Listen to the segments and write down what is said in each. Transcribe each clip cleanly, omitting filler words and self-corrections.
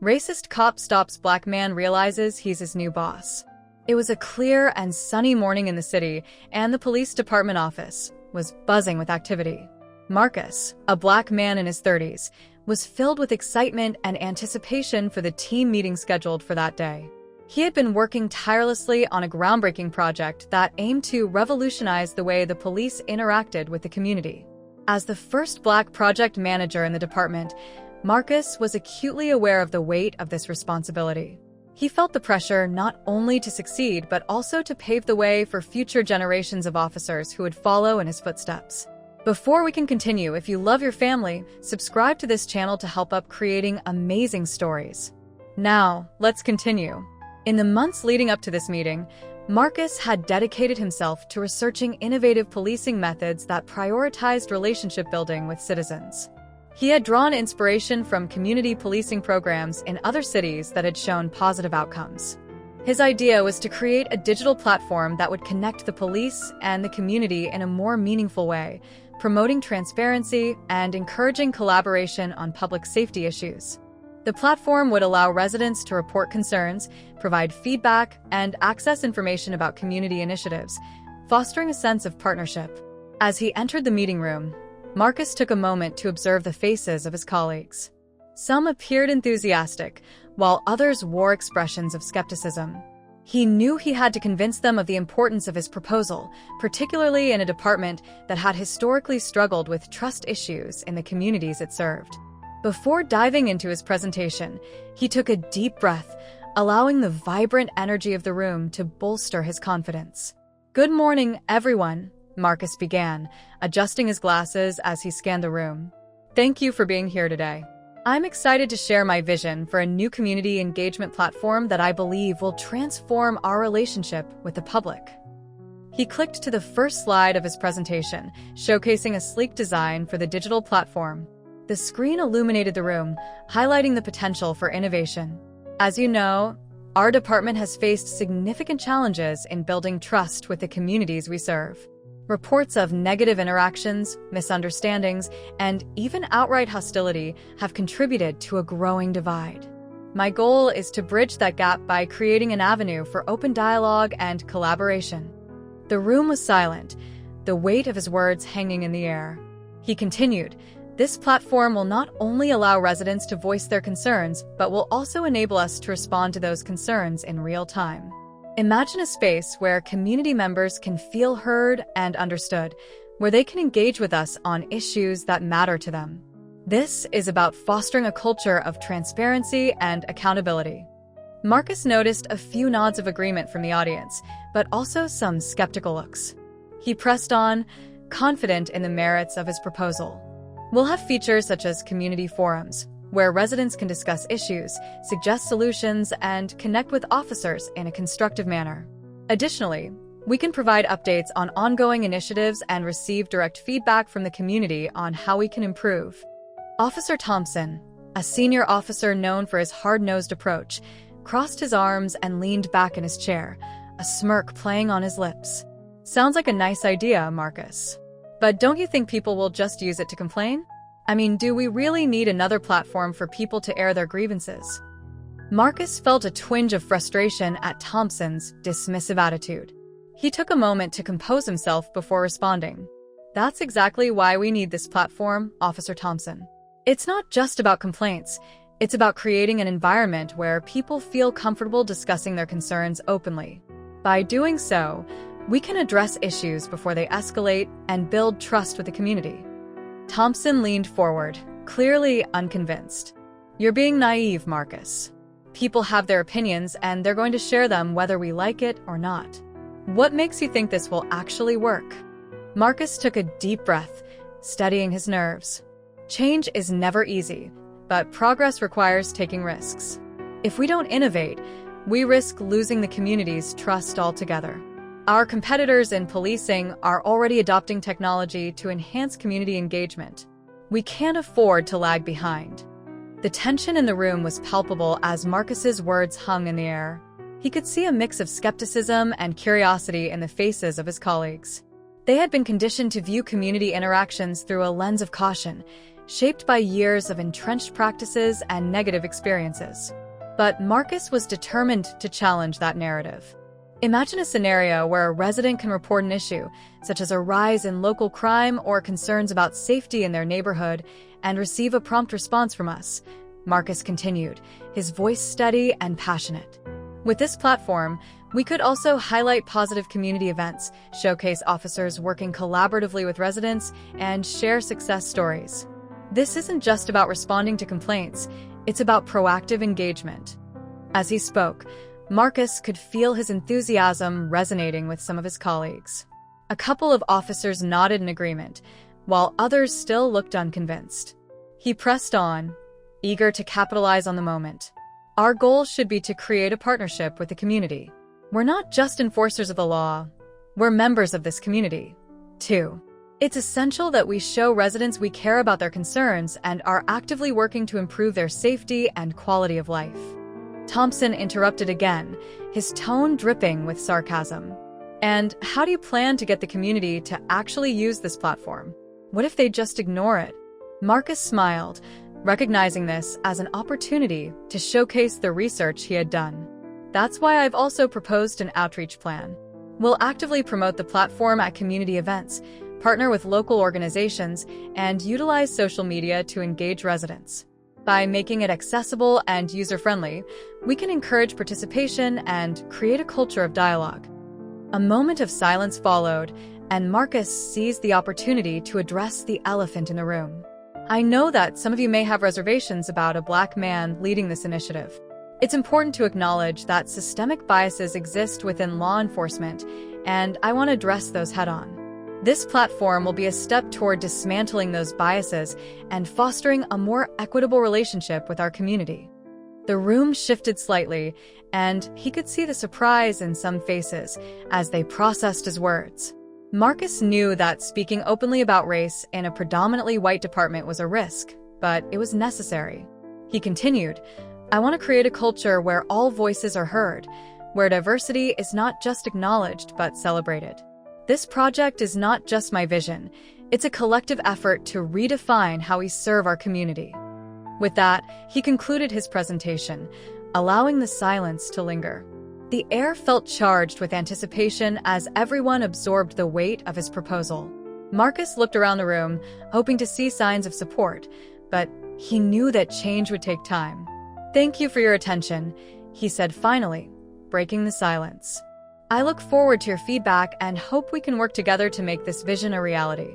Racist cop stops black man realizes he's his new boss. It was a clear and sunny morning in the city, and the police department office was buzzing with activity. Marcus, a black man in his 30s, was filled with excitement and anticipation for the team meeting scheduled for that day. He had been working tirelessly on a groundbreaking project that aimed to revolutionize the way the police interacted with the community. As the first black project manager in the department, Marcus was acutely aware of the weight of this responsibility. He felt the pressure not only to succeed, but also to pave the way for future generations of officers who would follow in his footsteps. Before we can continue, if you love your family, subscribe to this channel to help up creating amazing stories. Now, let's continue. In the months leading up to this meeting, Marcus had dedicated himself to researching innovative policing methods that prioritized relationship building with citizens. He had drawn inspiration from community policing programs in other cities that had shown positive outcomes. His idea was to create a digital platform that would connect the police and the community in a more meaningful way, promoting transparency and encouraging collaboration on public safety issues. The platform would allow residents to report concerns, provide feedback, and access information about community initiatives, fostering a sense of partnership. As he entered the meeting room, Marcus took a moment to observe the faces of his colleagues. Some appeared enthusiastic, while others wore expressions of skepticism. He knew he had to convince them of the importance of his proposal, particularly in a department that had historically struggled with trust issues in the communities it served. Before diving into his presentation, he took a deep breath, allowing the vibrant energy of the room to bolster his confidence. "Good morning, everyone," Marcus began, adjusting his glasses as he scanned the room. "Thank you for being here today. I'm excited to share my vision for a new community engagement platform that I believe will transform our relationship with the public." He clicked to the first slide of his presentation, showcasing a sleek design for the digital platform. The screen illuminated the room, highlighting the potential for innovation. As you know, our department has faced significant challenges in building trust with the communities we serve. Reports of negative interactions, misunderstandings, and even outright hostility have contributed to a growing divide. My goal is to bridge that gap by creating an avenue for open dialogue and collaboration. The room was silent, the weight of his words hanging in the air. He continued, "This platform will not only allow residents to voice their concerns, but will also enable us to respond to those concerns in real time. Imagine a space where community members can feel heard and understood, where they can engage with us on issues that matter to them. This is about fostering a culture of transparency and accountability." Marcus noticed a few nods of agreement from the audience, but also some skeptical looks. He pressed on, confident in the merits of his proposal. "We'll have features such as community forums, where residents can discuss issues, suggest solutions, and connect with officers in a constructive manner. Additionally, we can provide updates on ongoing initiatives and receive direct feedback from the community on how we can improve." Officer Thompson, a senior officer known for his hard-nosed approach, crossed his arms and leaned back in his chair, a smirk playing on his lips. "Sounds like a nice idea, Marcus. But don't you think people will just use it to complain? I mean, do we really need another platform for people to air their grievances?" Marcus felt a twinge of frustration at Thompson's dismissive attitude. He took a moment to compose himself before responding. "That's exactly why we need this platform, Officer Thompson. It's not just about complaints. It's about creating an environment where people feel comfortable discussing their concerns openly. By doing so, we can address issues before they escalate and build trust with the community." Thompson leaned forward, clearly unconvinced. "You're being naive, Marcus. People have their opinions and they're going to share them whether we like it or not. What makes you think this will actually work?" Marcus took a deep breath, steadying his nerves. Change is never easy, but progress requires taking risks. If we don't innovate, we risk losing the community's trust altogether. Our competitors in policing are already adopting technology to enhance community engagement. We can't afford to lag behind. The tension in the room was palpable as Marcus's words hung in the air. He could see a mix of skepticism and curiosity in the faces of his colleagues. They had been conditioned to view community interactions through a lens of caution, shaped by years of entrenched practices and negative experiences. But Marcus was determined to challenge that narrative. Imagine a scenario where a resident can report an issue, such as a rise in local crime or concerns about safety in their neighborhood, and receive a prompt response from us. Marcus continued, his voice steady and passionate. With this platform, we could also highlight positive community events, showcase officers working collaboratively with residents, and share success stories. This isn't just about responding to complaints, it's about proactive engagement. As he spoke, Marcus could feel his enthusiasm resonating with some of his colleagues. A couple of officers nodded in agreement, while others still looked unconvinced. He pressed on, eager to capitalize on the moment. Our goal should be to create a partnership with the community. We're not just enforcers of the law, we're members of this community, too. It's essential that we show residents we care about their concerns and are actively working to improve their safety and quality of life. Thompson interrupted again, his tone dripping with sarcasm. And how do you plan to get the community to actually use this platform? What if they just ignore it? Marcus smiled, recognizing this as an opportunity to showcase the research he had done. That's why I've also proposed an outreach plan. We'll actively promote the platform at community events, partner with local organizations, and utilize social media to engage residents. By making it accessible and user-friendly, we can encourage participation and create a culture of dialogue. A moment of silence followed, and Marcus seized the opportunity to address the elephant in the room. I know that some of you may have reservations about a Black man leading this initiative. It's important to acknowledge that systemic biases exist within law enforcement, and I want to address those head-on. This platform will be a step toward dismantling those biases and fostering a more equitable relationship with our community. The room shifted slightly, and he could see the surprise in some faces as they processed his words. Marcus knew that speaking openly about race in a predominantly white department was a risk, but it was necessary. He continued, I want to create a culture where all voices are heard, where diversity is not just acknowledged but celebrated. This project is not just my vision, it's a collective effort to redefine how we serve our community. With that, he concluded his presentation, allowing the silence to linger. The air felt charged with anticipation as everyone absorbed the weight of his proposal. Marcus looked around the room, hoping to see signs of support, but he knew that change would take time. Thank you for your attention, he said finally, breaking the silence. I look forward to your feedback and hope we can work together to make this vision a reality.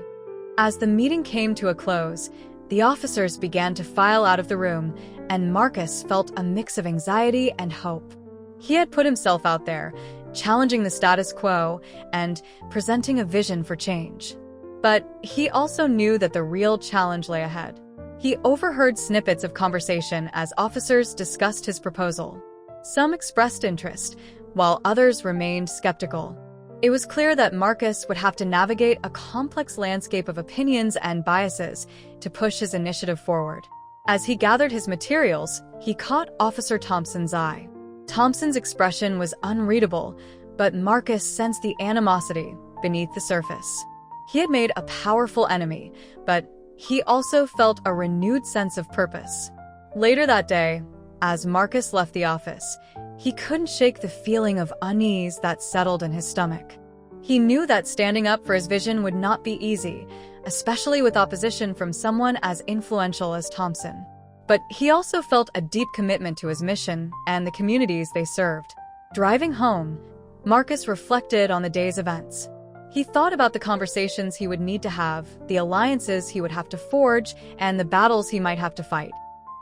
As the meeting came to a close, the officers began to file out of the room, and Marcus felt a mix of anxiety and hope. He had put himself out there, challenging the status quo and presenting a vision for change. But he also knew that the real challenge lay ahead. He overheard snippets of conversation as officers discussed his proposal. Some expressed interest, while others remained skeptical. It was clear that Marcus would have to navigate a complex landscape of opinions and biases to push his initiative forward. As he gathered his materials, he caught Officer Thompson's eye. Thompson's expression was unreadable, but Marcus sensed the animosity beneath the surface. He had made a powerful enemy, but he also felt a renewed sense of purpose. Later that day, as Marcus left the office, he couldn't shake the feeling of unease that settled in his stomach. He knew that standing up for his vision would not be easy, especially with opposition from someone as influential as Thompson. But he also felt a deep commitment to his mission and the communities they served. Driving home, Marcus reflected on the day's events. He thought about the conversations he would need to have, the alliances he would have to forge, and the battles he might have to fight.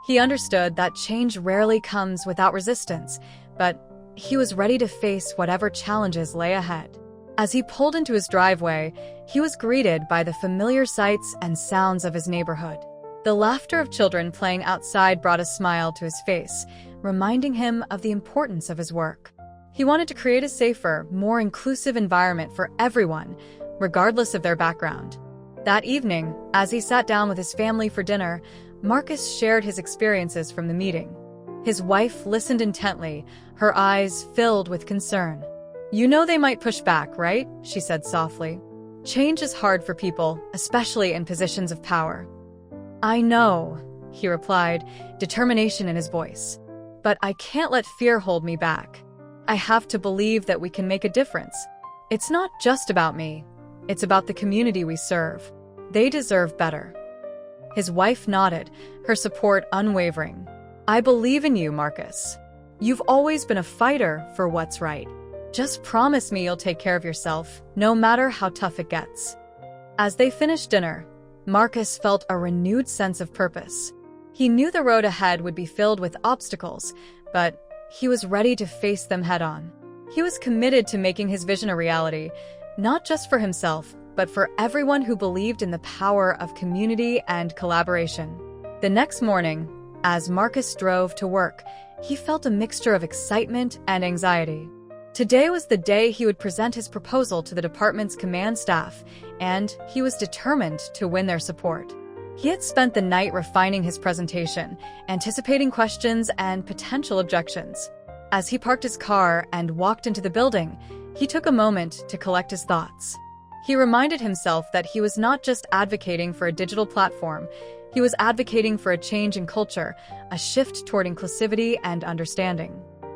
He understood that change rarely comes without resistance, but he was ready to face whatever challenges lay ahead. As he pulled into his driveway, he was greeted by the familiar sights and sounds of his neighborhood. The laughter of children playing outside brought a smile to his face, reminding him of the importance of his work. He wanted to create a safer, more inclusive environment for everyone, regardless of their background. That evening, as he sat down with his family for dinner, Marcus shared his experiences from the meeting. His wife listened intently, her eyes filled with concern. "You know they might push back, right?" she said softly. "Change is hard for people, especially in positions of power." "I know," he replied, determination in his voice. "But I can't let fear hold me back. I have to believe that we can make a difference. It's not just about me. It's about the community we serve. They deserve better." His wife nodded, her support unwavering. "I believe in you, Marcus. You've always been a fighter for what's right. Just promise me you'll take care of yourself, no matter how tough it gets." As they finished dinner, Marcus felt a renewed sense of purpose. He knew the road ahead would be filled with obstacles, but he was ready to face them head-on. He was committed to making his vision a reality, not just for himself, but for everyone who believed in the power of community and collaboration. The next morning, as Marcus drove to work, he felt a mixture of excitement and anxiety. Today was the day he would present his proposal to the department's command staff, and he was determined to win their support. He had spent the night refining his presentation, anticipating questions and potential objections. As he parked his car and walked into the building, he took a moment to collect his thoughts. He reminded himself that he was not just advocating for a digital platform, he was advocating for a change in culture, a shift toward inclusivity and understanding.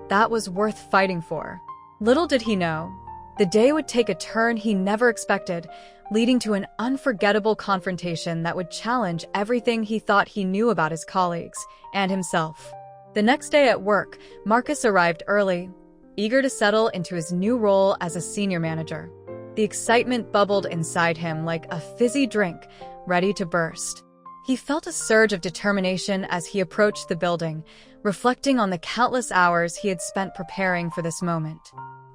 That was worth fighting for. Little did he know, the day would take a turn he never expected, leading to an unforgettable confrontation that would challenge everything he thought he knew about his colleagues and himself. The next day at work, Marcus arrived early, eager to settle into his new role as a senior manager. The excitement bubbled inside him like a fizzy drink, ready to burst. He felt a surge of determination as he approached the building, reflecting on the countless hours he had spent preparing for this moment.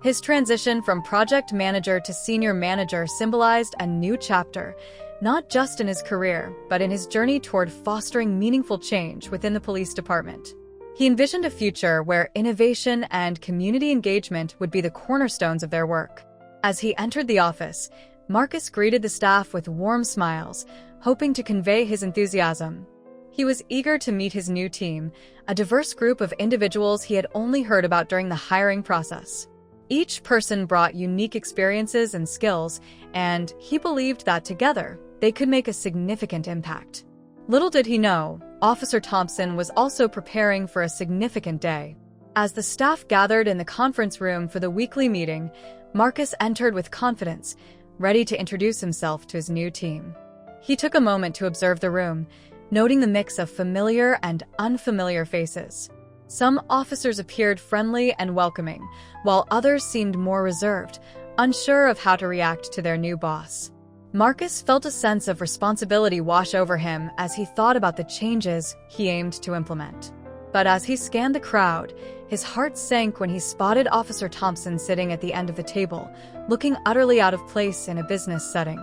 His transition from project manager to senior manager symbolized a new chapter, not just in his career, but in his journey toward fostering meaningful change within the police department. He envisioned a future where innovation and community engagement would be the cornerstones of their work. As he entered the office, Marcus greeted the staff with warm smiles, hoping to convey his enthusiasm. He was eager to meet his new team, a diverse group of individuals he had only heard about during the hiring process. Each person brought unique experiences and skills, and he believed that together, they could make a significant impact. Little did he know, Officer Thompson was also preparing for a significant day. As the staff gathered in the conference room for the weekly meeting, Marcus entered with confidence, ready to introduce himself to his new team. He took a moment to observe the room, noting the mix of familiar and unfamiliar faces. Some officers appeared friendly and welcoming, while others seemed more reserved, unsure of how to react to their new boss. Marcus felt a sense of responsibility wash over him as he thought about the changes he aimed to implement. But as he scanned the crowd, his heart sank when he spotted Officer Thompson sitting at the end of the table, looking utterly out of place in a business setting.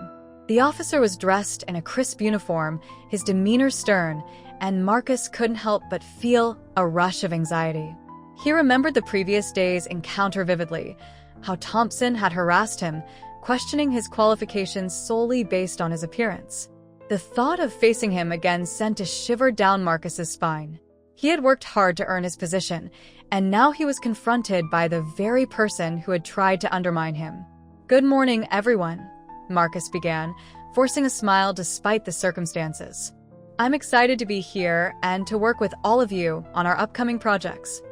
The officer was dressed in a crisp uniform, his demeanor stern, and Marcus couldn't help but feel a rush of anxiety. He remembered the previous day's encounter vividly, how Thompson had harassed him, questioning his qualifications solely based on his appearance. The thought of facing him again sent a shiver down Marcus's spine. He had worked hard to earn his position, and now he was confronted by the very person who had tried to undermine him. "Good morning, everyone," Marcus began, forcing a smile despite the circumstances. "I'm excited to be here and to work with all of you on our upcoming projects."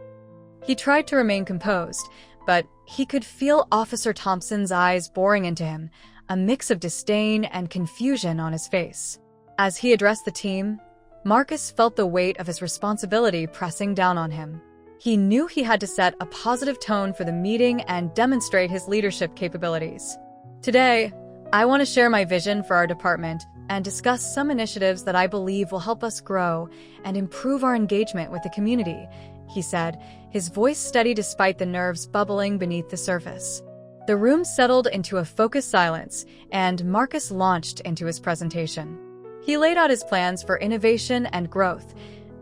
He tried to remain composed, but he could feel Officer Thompson's eyes boring into him, a mix of disdain and confusion on his face. As he addressed the team, Marcus felt the weight of his responsibility pressing down on him. He knew he had to set a positive tone for the meeting and demonstrate his leadership capabilities. "Today, I want to share my vision for our department and discuss some initiatives that I believe will help us grow and improve our engagement with the community," he said, his voice steady despite the nerves bubbling beneath the surface. The room settled into a focused silence, and Marcus launched into his presentation. He laid out his plans for innovation and growth,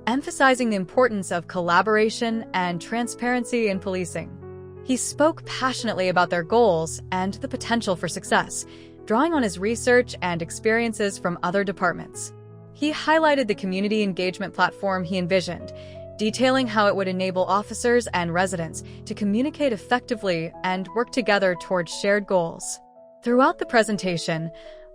emphasizing the importance of collaboration and transparency in policing. He spoke passionately about their goals and the potential for success, drawing on his research and experiences from other departments. He highlighted the community engagement platform he envisioned, detailing how it would enable officers and residents to communicate effectively and work together toward shared goals. Throughout the presentation,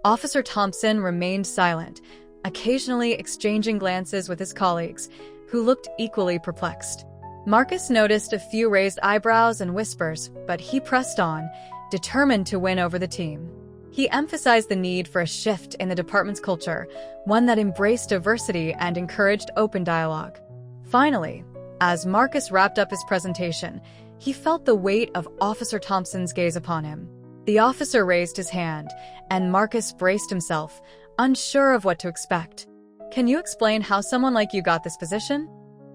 Officer Thompson remained silent, occasionally exchanging glances with his colleagues, who looked equally perplexed. Marcus noticed a few raised eyebrows and whispers, but he pressed on, determined to win over the team. He emphasized the need for a shift in the department's culture, one that embraced diversity and encouraged open dialogue. Finally, as Marcus wrapped up his presentation, he felt the weight of Officer Thompson's gaze upon him. The officer raised his hand, and Marcus braced himself, unsure of what to expect. "Can you explain how someone like you got this position?"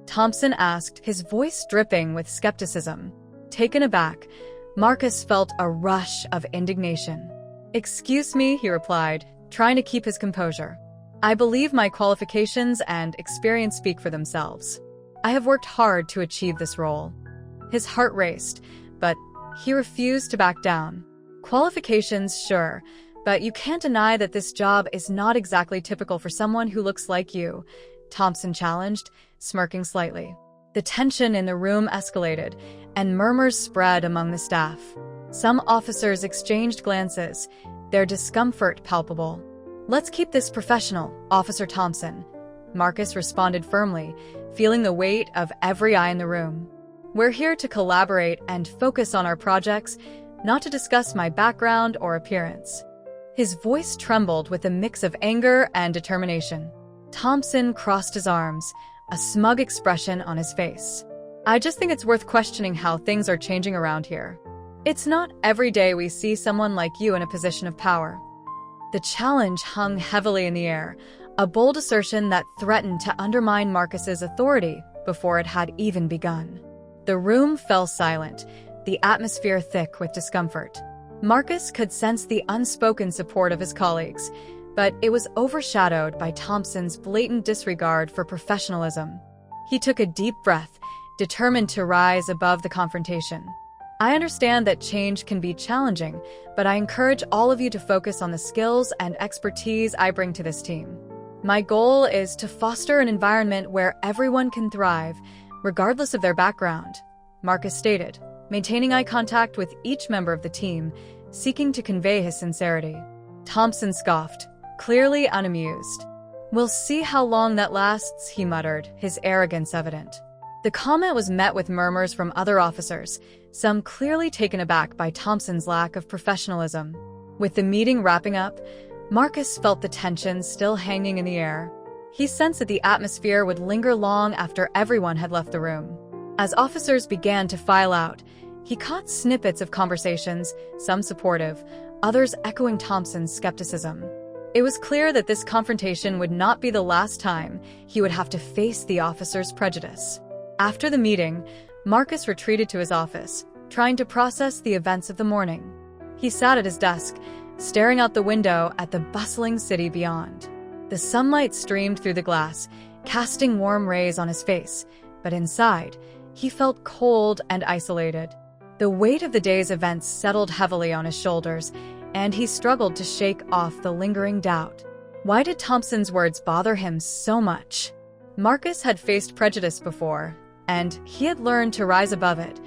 Thompson asked, his voice dripping with skepticism. Taken aback, Marcus felt a rush of indignation. "Excuse me," he replied, trying to keep his composure. "I believe my qualifications and experience speak for themselves. I have worked hard to achieve this role." His heart raced, but he refused to back down. "Qualifications, sure, but you can't deny that this job is not exactly typical for someone who looks like you," Thompson challenged, smirking slightly. The tension in the room escalated, and murmurs spread among the staff. Some officers exchanged glances, their discomfort palpable. "Let's keep this professional, Officer Thompson," Marcus responded firmly, feeling the weight of every eye in the room. "We're here to collaborate and focus on our projects, not to discuss my background or appearance." His voice trembled with a mix of anger and determination. Thompson crossed his arms, a smug expression on his face. "I just think it's worth questioning how things are changing around here. It's not every day we see someone like you in a position of power." The challenge hung heavily in the air, a bold assertion that threatened to undermine Marcus's authority before it had even begun. The room fell silent, the atmosphere thick with discomfort. Marcus could sense the unspoken support of his colleagues, but it was overshadowed by Thompson's blatant disregard for professionalism. He took a deep breath, determined to rise above the confrontation. "I understand that change can be challenging, but I encourage all of you to focus on the skills and expertise I bring to this team. My goal is to foster an environment where everyone can thrive, regardless of their background," Marcus stated, maintaining eye contact with each member of the team, seeking to convey his sincerity. Thompson scoffed, clearly unamused. "We'll see how long that lasts," he muttered, his arrogance evident. The comment was met with murmurs from other officers, some clearly taken aback by Thompson's lack of professionalism. With the meeting wrapping up, Marcus felt the tension still hanging in the air. He sensed that the atmosphere would linger long after everyone had left the room. As officers began to file out, he caught snippets of conversations, some supportive, others echoing Thompson's skepticism. It was clear that this confrontation would not be the last time he would have to face the officers' prejudice. After the meeting, Marcus retreated to his office, trying to process the events of the morning. He sat at his desk, staring out the window at the bustling city beyond. The sunlight streamed through the glass, casting warm rays on his face, but inside, he felt cold and isolated. The weight of the day's events settled heavily on his shoulders, and he struggled to shake off the lingering doubt. Why did Thompson's words bother him so much? Marcus had faced prejudice before, and he had learned to rise above it,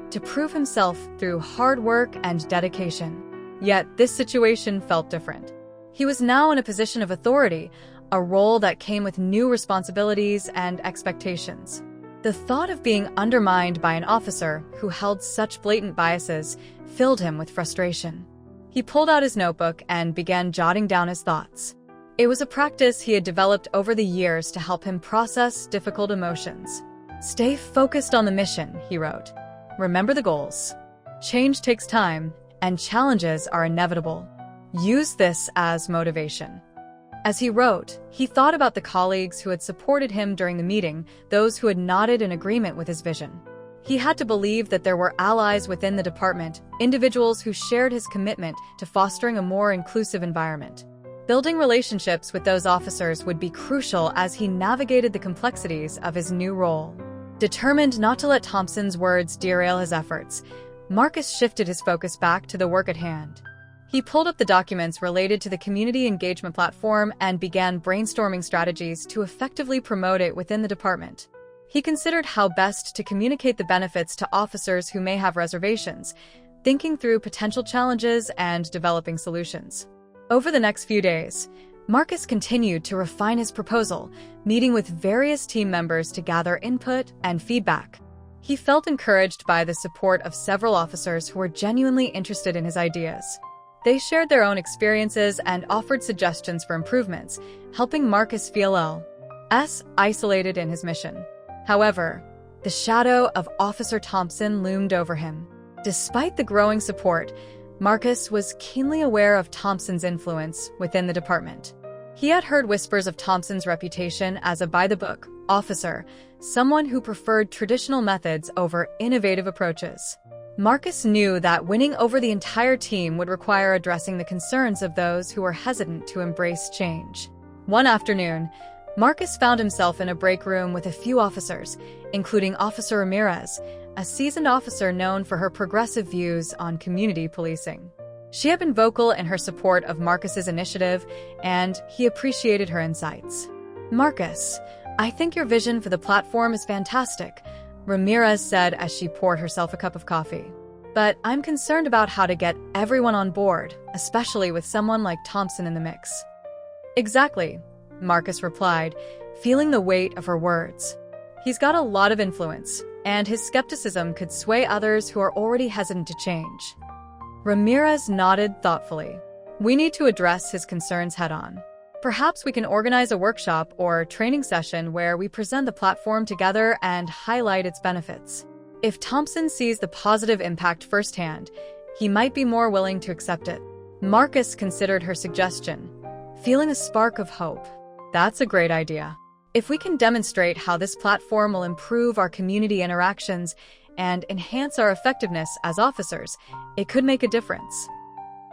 to prove himself through hard work and dedication. Yet this situation felt different. He was now in a position of authority, a role that came with new responsibilities and expectations. The thought of being undermined by an officer who held such blatant biases filled him with frustration. He pulled out his notebook and began jotting down his thoughts. It was a practice he had developed over the years to help him process difficult emotions. "Stay focused on the mission," he wrote. "Remember the goals. Change takes time, and challenges are inevitable. Use this as motivation." As he wrote, he thought about the colleagues who had supported him during the meeting, those who had nodded in agreement with his vision. He had to believe that there were allies within the department, individuals who shared his commitment to fostering a more inclusive environment. Building relationships with those officers would be crucial as he navigated the complexities of his new role. Determined not to let Thompson's words derail his efforts, Marcus shifted his focus back to the work at hand. He pulled up the documents related to the community engagement platform and began brainstorming strategies to effectively promote it within the department. He considered how best to communicate the benefits to officers who may have reservations, thinking through potential challenges and developing solutions. Over the next few days, Marcus continued to refine his proposal, meeting with various team members to gather input and feedback. He felt encouraged by the support of several officers who were genuinely interested in his ideas. They shared their own experiences and offered suggestions for improvements, helping Marcus feel less isolated in his mission. However, the shadow of Officer Thompson loomed over him. Despite the growing support, Marcus was keenly aware of Thompson's influence within the department. He had heard whispers of Thompson's reputation as a by-the-book officer, someone who preferred traditional methods over innovative approaches. Marcus knew that winning over the entire team would require addressing the concerns of those who were hesitant to embrace change. One afternoon, Marcus found himself in a break room with a few officers, including Officer Ramirez, a seasoned officer known for her progressive views on community policing. She had been vocal in her support of Marcus's initiative, and he appreciated her insights. "Marcus, I think your vision for the platform is fantastic," Ramirez said as she poured herself a cup of coffee. "But I'm concerned about how to get everyone on board, especially with someone like Thompson in the mix." "Exactly," Marcus replied, feeling the weight of her words. "He's got a lot of influence, and his skepticism could sway others who are already hesitant to change." Ramirez nodded thoughtfully. "We need to address his concerns head-on. Perhaps we can organize a workshop or training session where we present the platform together and highlight its benefits. If Thompson sees the positive impact firsthand, he might be more willing to accept it." Marcus considered her suggestion, feeling a spark of hope. "That's a great idea. If we can demonstrate how this platform will improve our community interactions and enhance our effectiveness as officers, it could make a difference."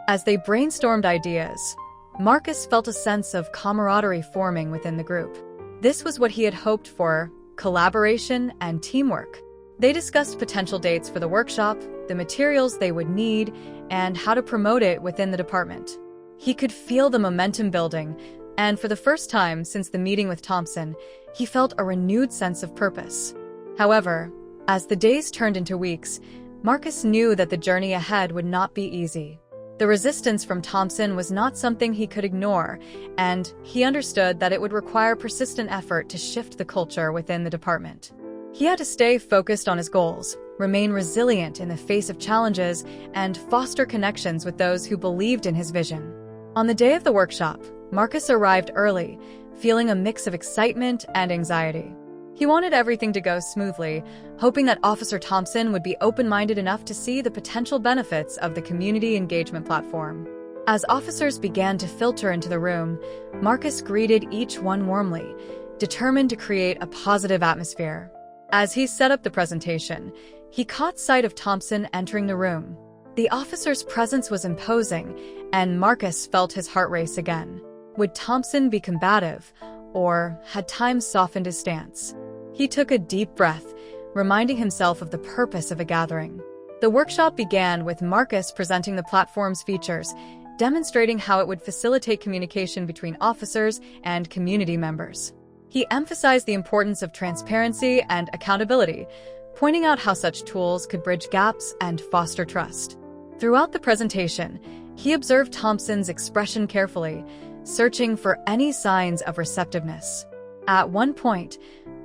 As they brainstormed ideas, Marcus felt a sense of camaraderie forming within the group. This was what he had hoped for: collaboration and teamwork. They discussed potential dates for the workshop, the materials they would need, and how to promote it within the department. He could feel the momentum building, and for the first time since the meeting with Thompson, he felt a renewed sense of purpose. However, as the days turned into weeks, Marcus knew that the journey ahead would not be easy. The resistance from Thompson was not something he could ignore, and he understood that it would require persistent effort to shift the culture within the department. He had to stay focused on his goals, remain resilient in the face of challenges, and foster connections with those who believed in his vision. On the day of the workshop, Marcus arrived early, feeling a mix of excitement and anxiety. He wanted everything to go smoothly, hoping that Officer Thompson would be open-minded enough to see the potential benefits of the community engagement platform. As officers began to filter into the room, Marcus greeted each one warmly, determined to create a positive atmosphere. As he set up the presentation, he caught sight of Thompson entering the room. The officer's presence was imposing, and Marcus felt his heart race again. Would Thompson be combative, or had time softened his stance? He took a deep breath, reminding himself of the purpose of a gathering. The workshop began with Marcus presenting the platform's features, demonstrating how it would facilitate communication between officers and community members. He emphasized the importance of transparency and accountability, pointing out how such tools could bridge gaps and foster trust. Throughout the presentation, he observed Thompson's expression carefully, searching for any signs of receptiveness. At one point,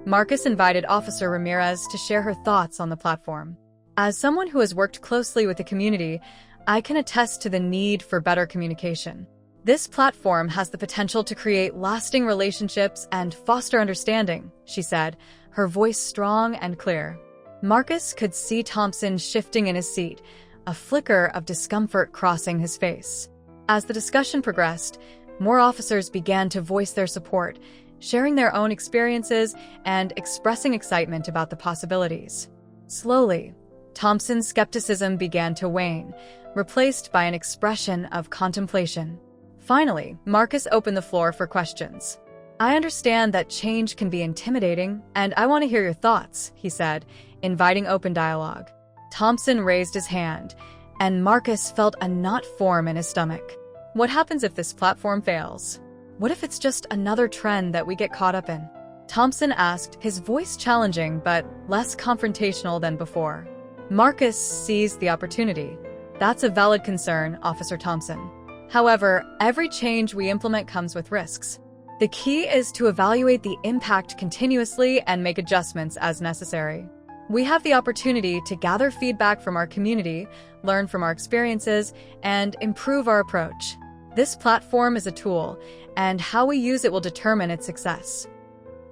Marcus invited Officer Ramirez to share her thoughts on the platform. "As someone who has worked closely with the community, I can attest to the need for better communication. This platform has the potential to create lasting relationships and foster understanding," she said, her voice strong and clear. Marcus could see Thompson shifting in his seat, a flicker of discomfort crossing his face. As the discussion progressed, more officers began to voice their support, sharing their own experiences and expressing excitement about the possibilities. Slowly, Thompson's skepticism began to wane, replaced by an expression of contemplation. Finally, Marcus opened the floor for questions. "I understand that change can be intimidating, and I want to hear your thoughts," he said, inviting open dialogue. Thompson raised his hand, and Marcus felt a knot form in his stomach. "What happens if this platform fails? What if it's just another trend that we get caught up in?" Thompson asked, his voice challenging but less confrontational than before. Marcus seized the opportunity. "That's a valid concern, Officer Thompson. However, every change we implement comes with risks. The key is to evaluate the impact continuously and make adjustments as necessary. We have the opportunity to gather feedback from our community, learn from our experiences, and improve our approach. This platform is a tool, and how we use it will determine its success.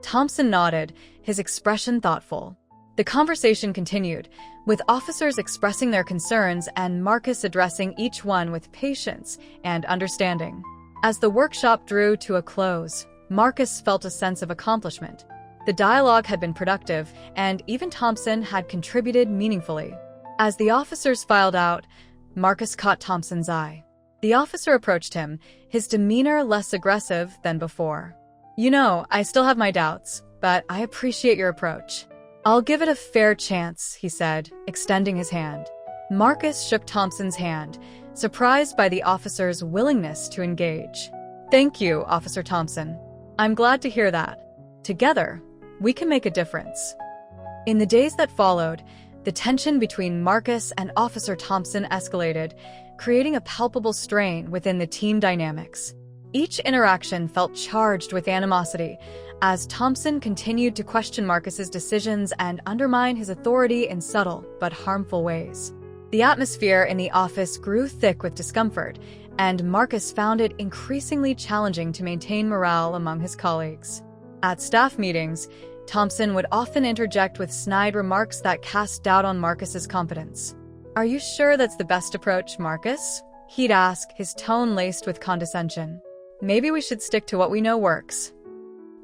Thompson nodded, his expression thoughtful. The conversation continued, with officers expressing their concerns and Marcus addressing each one with patience and understanding. As the workshop drew to a close, Marcus felt a sense of accomplishment. The dialogue had been productive, and even Thompson had contributed meaningfully. As the officers filed out, Marcus caught Thompson's eye. The officer approached him, his demeanor less aggressive than before. "You know, I still have my doubts, but I appreciate your approach. I'll give it a fair chance," he said, extending his hand. Marcus shook Thompson's hand, surprised by the officer's willingness to engage. "Thank you, Officer Thompson. I'm glad to hear that. Together, we can make a difference." In the days that followed, the tension between Marcus and Officer Thompson escalated, creating a palpable strain within the team dynamics. Each interaction felt charged with animosity, as Thompson continued to question Marcus's decisions and undermine his authority in subtle but harmful ways. The atmosphere in the office grew thick with discomfort, and Marcus found it increasingly challenging to maintain morale among his colleagues. At staff meetings, Thompson would often interject with snide remarks that cast doubt on Marcus's competence. "Are you sure that's the best approach, Marcus?" he'd ask, his tone laced with condescension. "Maybe we should stick to what we know works."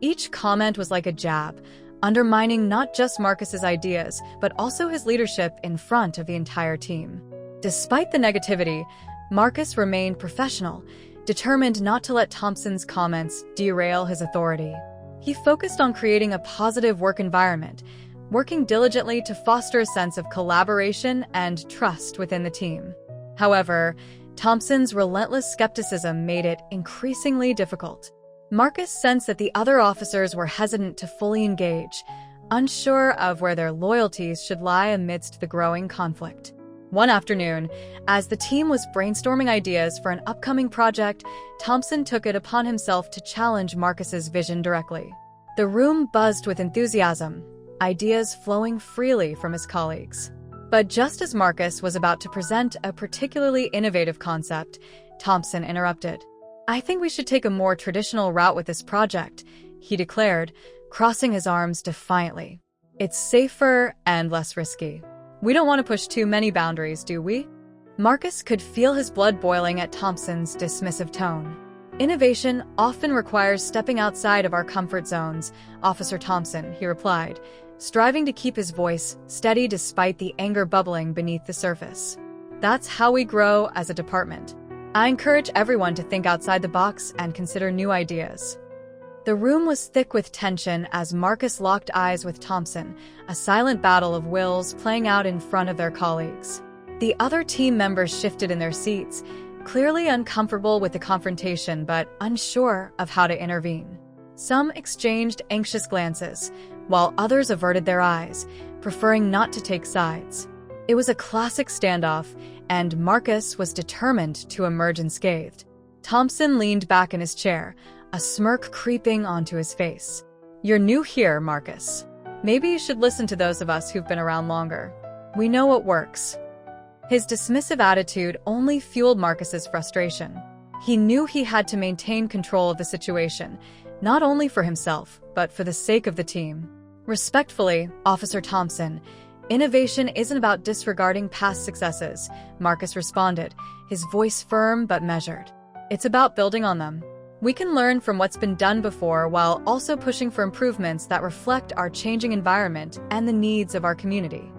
Each comment was like a jab, undermining not just Marcus's ideas, but also his leadership in front of the entire team. Despite the negativity, Marcus remained professional, determined not to let Thompson's comments derail his authority. He focused on creating a positive work environment, working diligently to foster a sense of collaboration and trust within the team. However, Thompson's relentless skepticism made it increasingly difficult. Marcus sensed that the other officers were hesitant to fully engage, unsure of where their loyalties should lie amidst the growing conflict. One afternoon, as the team was brainstorming ideas for an upcoming project, Thompson took it upon himself to challenge Marcus's vision directly. The room buzzed with enthusiasm, ideas flowing freely from his colleagues. But just as Marcus was about to present a particularly innovative concept, Thompson interrupted. "I think we should take a more traditional route with this project," he declared, crossing his arms defiantly. "It's safer and less risky. We don't want to push too many boundaries, do we?" Marcus could feel his blood boiling at Thompson's dismissive tone. "Innovation often requires stepping outside of our comfort zones, Officer Thompson," he replied, striving to keep his voice steady despite the anger bubbling beneath the surface. "That's how we grow as a department. I encourage everyone to think outside the box and consider new ideas." The room was thick with tension as Marcus locked eyes with Thompson, a silent battle of wills playing out in front of their colleagues. The other team members shifted in their seats, clearly uncomfortable with the confrontation but unsure of how to intervene. Some exchanged anxious glances, while others averted their eyes, preferring not to take sides. It was a classic standoff, and Marcus was determined to emerge unscathed. Thompson leaned back in his chair, a smirk creeping onto his face. "You're new here, Marcus. Maybe you should listen to those of us who've been around longer. We know what works." His dismissive attitude only fueled Marcus's frustration. He knew he had to maintain control of the situation, not only for himself, but for the sake of the team. "Respectfully, Officer Thompson, innovation isn't about disregarding past successes," Marcus responded, his voice firm but measured. "It's about building on them. We can learn from what's been done before while also pushing for improvements that reflect our changing environment and the needs of our community."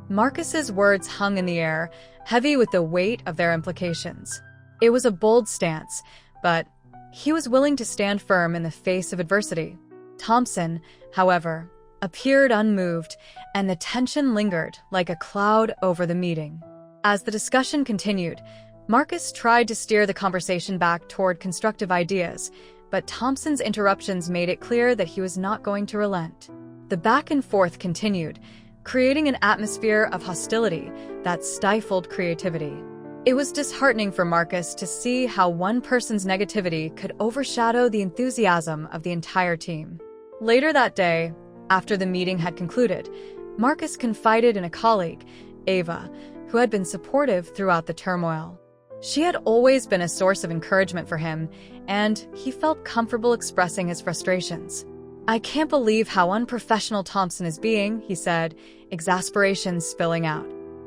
Marcus's words hung in the air, heavy with the weight of their implications. It was a bold stance, but he was willing to stand firm in the face of adversity. Thompson, however, appeared unmoved, and the tension lingered like a cloud over the meeting. As the discussion continued, Marcus tried to steer the conversation back toward constructive ideas, but Thompson's interruptions made it clear that he was not going to relent. The back and forth continued, creating an atmosphere of hostility that stifled creativity. It was disheartening for Marcus to see how one person's negativity could overshadow the enthusiasm of the entire team. Later that day, after the meeting had concluded, Marcus confided in a colleague, Ava, who had been supportive throughout the turmoil. She had always been a source of encouragement for him, and he felt comfortable expressing his frustrations. "I can't believe how unprofessional Thompson is being," he said, exasperation spilling out.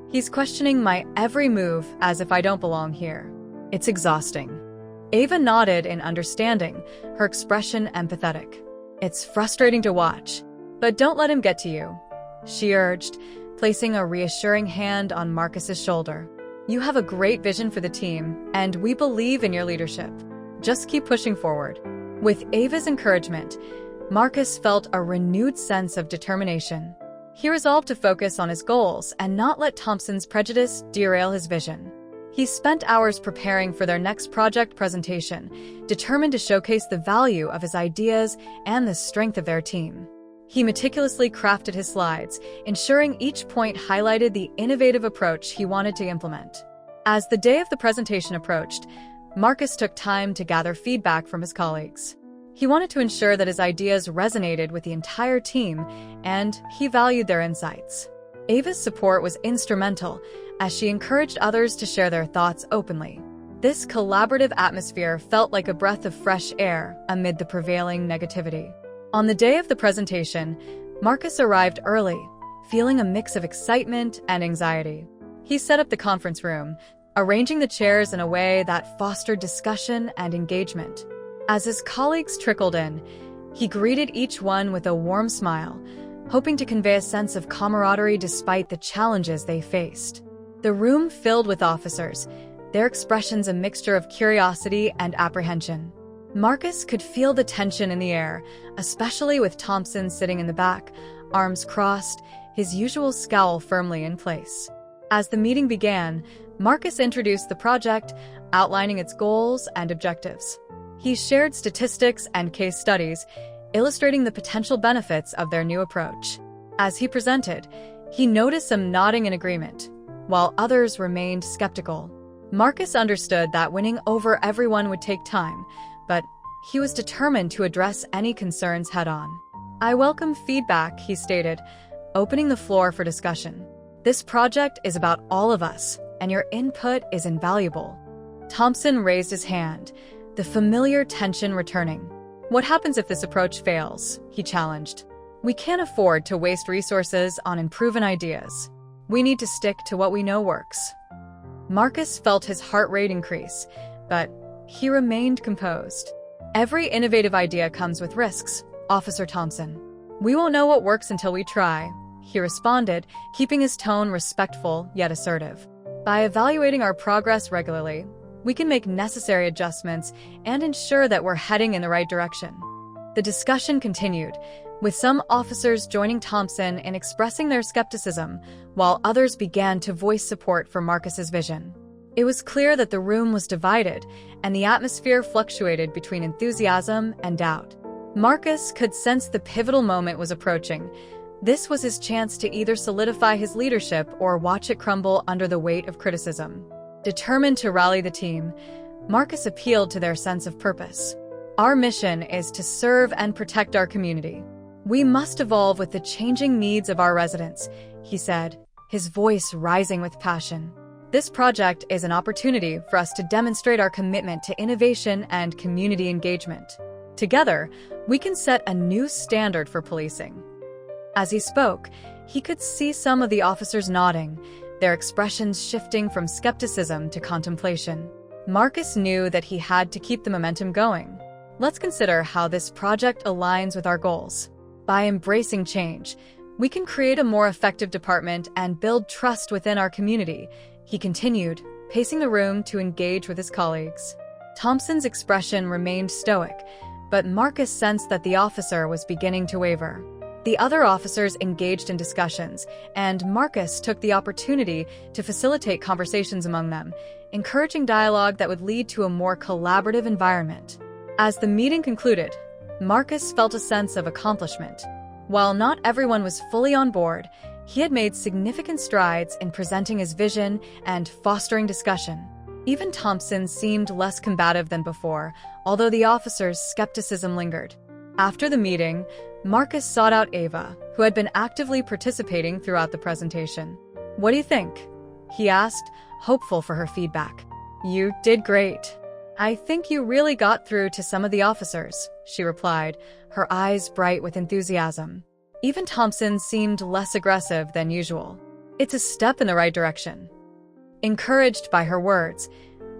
"He's questioning my every move as if I don't belong here. It's exhausting." Ava nodded in understanding, her expression empathetic. "It's frustrating to watch, but don't let him get to you," she urged, placing a reassuring hand on Marcus's shoulder. "You have a great vision for the team, and we believe in your leadership. Just keep pushing forward." With Ava's encouragement, Marcus felt a renewed sense of determination. He resolved to focus on his goals and not let Thompson's prejudice derail his vision. He spent hours preparing for their next project presentation, determined to showcase the value of his ideas and the strength of their team. He meticulously crafted his slides, ensuring each point highlighted the innovative approach he wanted to implement. As the day of the presentation approached, Marcus took time to gather feedback from his colleagues. He wanted to ensure that his ideas resonated with the entire team, and he valued their insights. Ava's support was instrumental, as she encouraged others to share their thoughts openly. This collaborative atmosphere felt like a breath of fresh air amid the prevailing negativity. On the day of the presentation, Marcus arrived early, feeling a mix of excitement and anxiety. He set up the conference room, arranging the chairs in a way that fostered discussion and engagement. As his colleagues trickled in, he greeted each one with a warm smile, hoping to convey a sense of camaraderie despite the challenges they faced. The room filled with officers, their expressions a mixture of curiosity and apprehension. Marcus could feel the tension in the air, especially with Thompson sitting in the back, arms crossed, his usual scowl firmly in place. As the meeting began, Marcus introduced the project, outlining its goals and objectives. He shared statistics and case studies, illustrating the potential benefits of their new approach. As he presented, he noticed some nodding in agreement, while others remained skeptical. Marcus understood that winning over everyone would take time, but he was determined to address any concerns head-on. "I welcome feedback," he stated, opening the floor for discussion. "This project is about all of us, and your input is invaluable." Thompson raised his hand, the familiar tension returning. "What happens if this approach fails?" he challenged. "We can't afford to waste resources on unproven ideas. We need to stick to what we know works." Marcus felt his heart rate increase, but he remained composed. "Every innovative idea comes with risks, Officer Thompson. We won't know what works until we try," he responded, keeping his tone respectful yet assertive. "By evaluating our progress regularly, we can make necessary adjustments and ensure that we're heading in the right direction." The discussion continued, with some officers joining Thompson in expressing their skepticism, while others began to voice support for Marcus's vision. It was clear that the room was divided, and the atmosphere fluctuated between enthusiasm and doubt. Marcus could sense the pivotal moment was approaching. This was his chance to either solidify his leadership or watch it crumble under the weight of criticism. Determined to rally the team, Marcus appealed to their sense of purpose. "Our mission is to serve and protect our community. We must evolve with the changing needs of our residents," he said, his voice rising with passion. "This project is an opportunity for us to demonstrate our commitment to innovation and community engagement. Together, we can set a new standard for policing." As he spoke, he could see some of the officers nodding, their expressions shifting from skepticism to contemplation. Marcus knew that he had to keep the momentum going. "Let's consider how this project aligns with our goals. By embracing change, we can create a more effective department and build trust within our community," he continued, pacing the room to engage with his colleagues. Thompson's expression remained stoic, but Marcus sensed that the officer was beginning to waver. The other officers engaged in discussions, and Marcus took the opportunity to facilitate conversations among them, encouraging dialogue that would lead to a more collaborative environment. As the meeting concluded, Marcus felt a sense of accomplishment. While not everyone was fully on board, he had made significant strides in presenting his vision and fostering discussion. Even Thompson seemed less combative than before, although the officer's skepticism lingered. After the meeting, Marcus sought out Ava, who had been actively participating throughout the presentation. "What do you think?" he asked, hopeful for her feedback. "You did great. I think you really got through to some of the officers," she replied, her eyes bright with enthusiasm. Even Thompson seemed less aggressive than usual. "It's a step in the right direction." Encouraged by her words,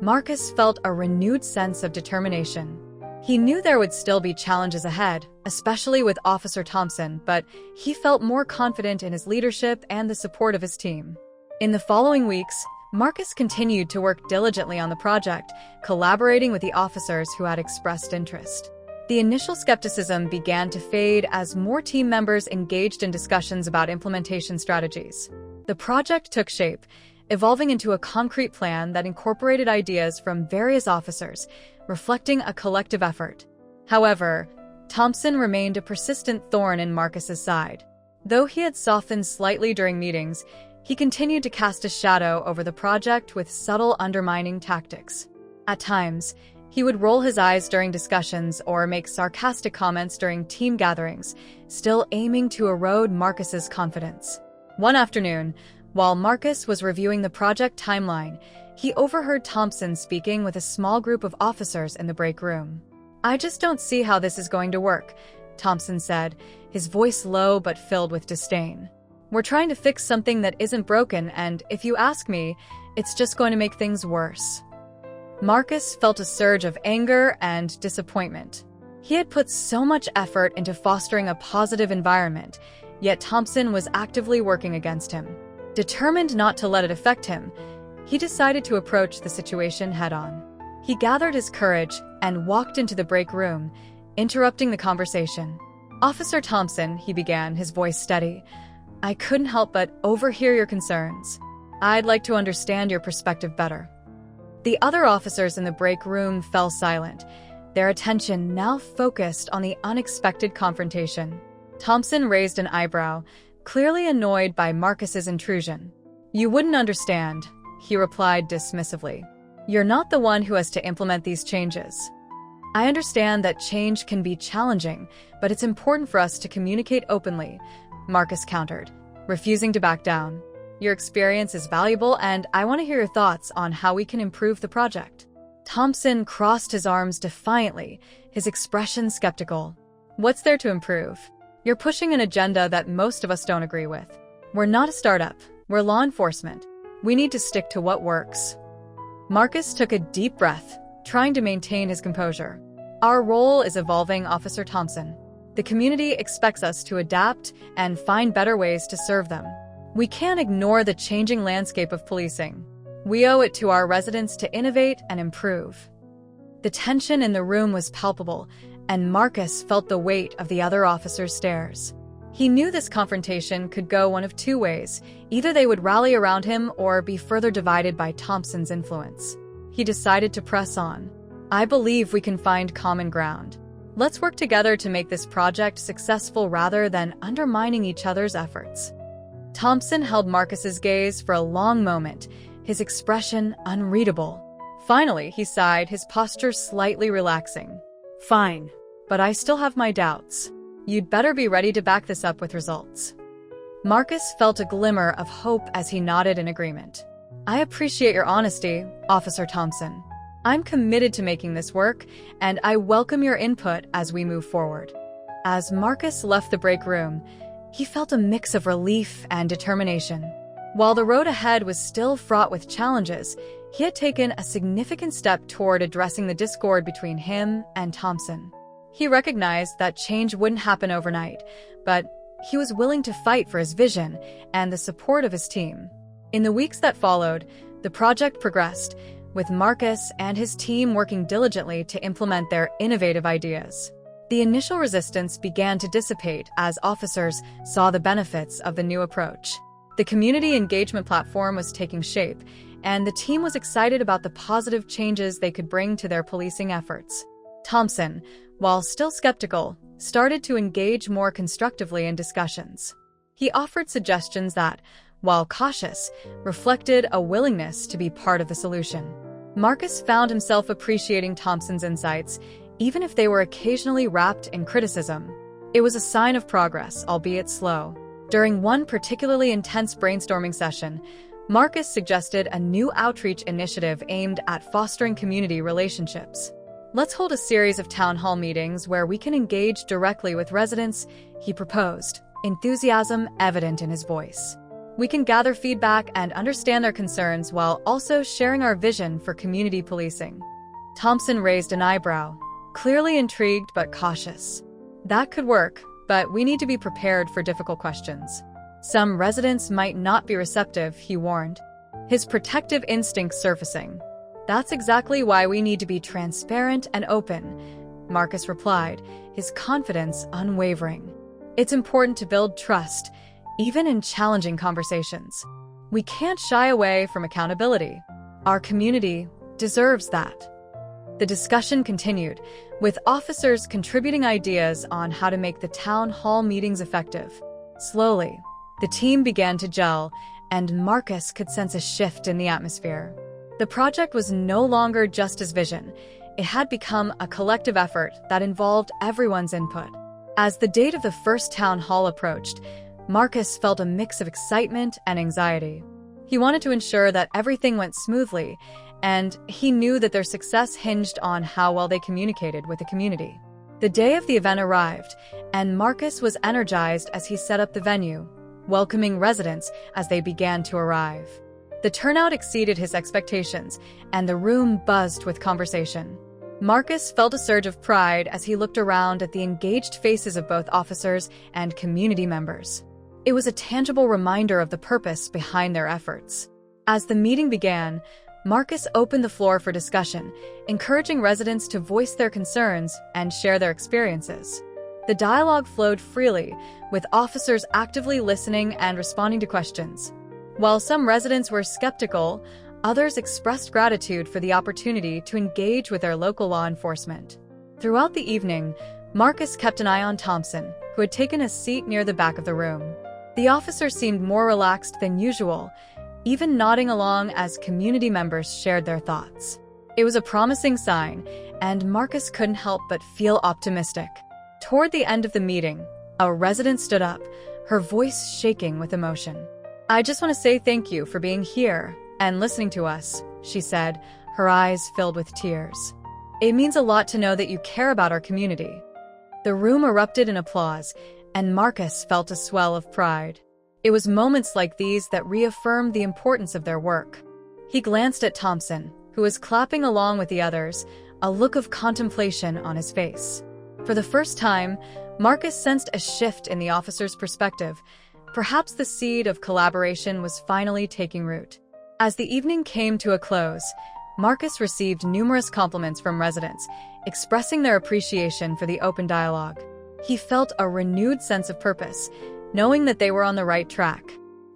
Marcus felt a renewed sense of determination. He knew there would still be challenges ahead, especially with Officer Thompson, but he felt more confident in his leadership and the support of his team. In the following weeks, Marcus continued to work diligently on the project, collaborating with the officers who had expressed interest. The initial skepticism began to fade as more team members engaged in discussions about implementation strategies. The project took shape, evolving into a concrete plan that incorporated ideas from various officers, reflecting a collective effort. However, Thompson remained a persistent thorn in Marcus's side. Though he had softened slightly during meetings, he continued to cast a shadow over the project with subtle undermining tactics. At times, he would roll his eyes during discussions or make sarcastic comments during team gatherings, still aiming to erode Marcus's confidence. One afternoon, while Marcus was reviewing the project timeline, he overheard Thompson speaking with a small group of officers in the break room. "I just don't see how this is going to work," Thompson said, his voice low but filled with disdain. "We're trying to fix something that isn't broken, and if you ask me, it's just going to make things worse." Marcus felt a surge of anger and disappointment. He had put so much effort into fostering a positive environment, yet Thompson was actively working against him. Determined not to let it affect him, he decided to approach the situation head-on. He gathered his courage and walked into the break room, interrupting the conversation. "Officer Thompson," he began, his voice steady, "I couldn't help but overhear your concerns. I'd like to understand your perspective better." The other officers in the break room fell silent, their attention now focused on the unexpected confrontation. Thompson raised an eyebrow, clearly annoyed by Marcus's intrusion. "You wouldn't understand," he replied dismissively. "You're not the one who has to implement these changes. I understand that change can be challenging, but it's important for us to communicate openly," Marcus countered, refusing to back down. "Your experience is valuable, and I want to hear your thoughts on how we can improve the project." Thompson crossed his arms defiantly, his expression skeptical. "What's there to improve? You're pushing an agenda that most of us don't agree with. We're not a startup. We're law enforcement. We need to stick to what works." Marcus took a deep breath, trying to maintain his composure. "Our role is evolving, Officer Thompson. The community expects us to adapt and find better ways to serve them. We can't ignore the changing landscape of policing. We owe it to our residents to innovate and improve." The tension in the room was palpable, and Marcus felt the weight of the other officers' stares. He knew this confrontation could go one of two ways. Either they would rally around him or be further divided by Thompson's influence. He decided to press on. "I believe we can find common ground. Let's work together to make this project successful rather than undermining each other's efforts." Thompson held Marcus's gaze for a long moment, his expression unreadable. Finally, he sighed, his posture slightly relaxing. "Fine, but I still have my doubts. You'd better be ready to back this up with results." Marcus felt a glimmer of hope as he nodded in agreement. "I appreciate your honesty, Officer Thompson. I'm committed to making this work, and I welcome your input as we move forward." As Marcus left the break room, he felt a mix of relief and determination. While the road ahead was still fraught with challenges, he had taken a significant step toward addressing the discord between him and Thompson. He recognized that change wouldn't happen overnight, but he was willing to fight for his vision and the support of his team. In the weeks that followed, the project progressed, with Marcus and his team working diligently to implement their innovative ideas. The initial resistance began to dissipate as officers saw the benefits of the new approach. The community engagement platform was taking shape, and the team was excited about the positive changes they could bring to their policing efforts. Thompson, while still skeptical, started to engage more constructively in discussions. He offered suggestions that, while cautious, reflected a willingness to be part of the solution. Marcus found himself appreciating Thompson's insights, even if they were occasionally wrapped in criticism. It was a sign of progress, albeit slow. During one particularly intense brainstorming session, Marcus suggested a new outreach initiative aimed at fostering community relationships. "Let's hold a series of town hall meetings where we can engage directly with residents," he proposed, enthusiasm evident in his voice. "We can gather feedback and understand their concerns while also sharing our vision for community policing." Thompson raised an eyebrow, clearly intrigued but cautious. "That could work, but we need to be prepared for difficult questions. Some residents might not be receptive," he warned, his protective instincts surfacing. "That's exactly why we need to be transparent and open," Marcus replied, his confidence unwavering. "It's important to build trust, even in challenging conversations. We can't shy away from accountability. Our community deserves that." The discussion continued, with officers contributing ideas on how to make the town hall meetings effective. Slowly, the team began to gel, and Marcus could sense a shift in the atmosphere. The project was no longer just his vision. It had become a collective effort that involved everyone's input. As the date of the first town hall approached, Marcus felt a mix of excitement and anxiety. He wanted to ensure that everything went smoothly, and he knew that their success hinged on how well they communicated with the community. The day of the event arrived, and Marcus was energized as he set up the venue, welcoming residents as they began to arrive. The turnout exceeded his expectations, and the room buzzed with conversation. Marcus felt a surge of pride as he looked around at the engaged faces of both officers and community members. It was a tangible reminder of the purpose behind their efforts. As the meeting began, Marcus opened the floor for discussion, encouraging residents to voice their concerns and share their experiences. The dialogue flowed freely, with officers actively listening and responding to questions. While some residents were skeptical, others expressed gratitude for the opportunity to engage with their local law enforcement. Throughout the evening, Marcus kept an eye on Thompson, who had taken a seat near the back of the room. The officer seemed more relaxed than usual, even nodding along as community members shared their thoughts. It was a promising sign, and Marcus couldn't help but feel optimistic. Toward the end of the meeting, a resident stood up, her voice shaking with emotion. "I just want to say thank you for being here and listening to us," she said, her eyes filled with tears. "It means a lot to know that you care about our community." The room erupted in applause, and Marcus felt a swell of pride. It was moments like these that reaffirmed the importance of their work. He glanced at Thompson, who was clapping along with the others, a look of contemplation on his face. For the first time, Marcus sensed a shift in the officer's perspective. Perhaps the seed of collaboration was finally taking root. As the evening came to a close, Marcus received numerous compliments from residents, expressing their appreciation for the open dialogue. He felt a renewed sense of purpose, knowing that they were on the right track.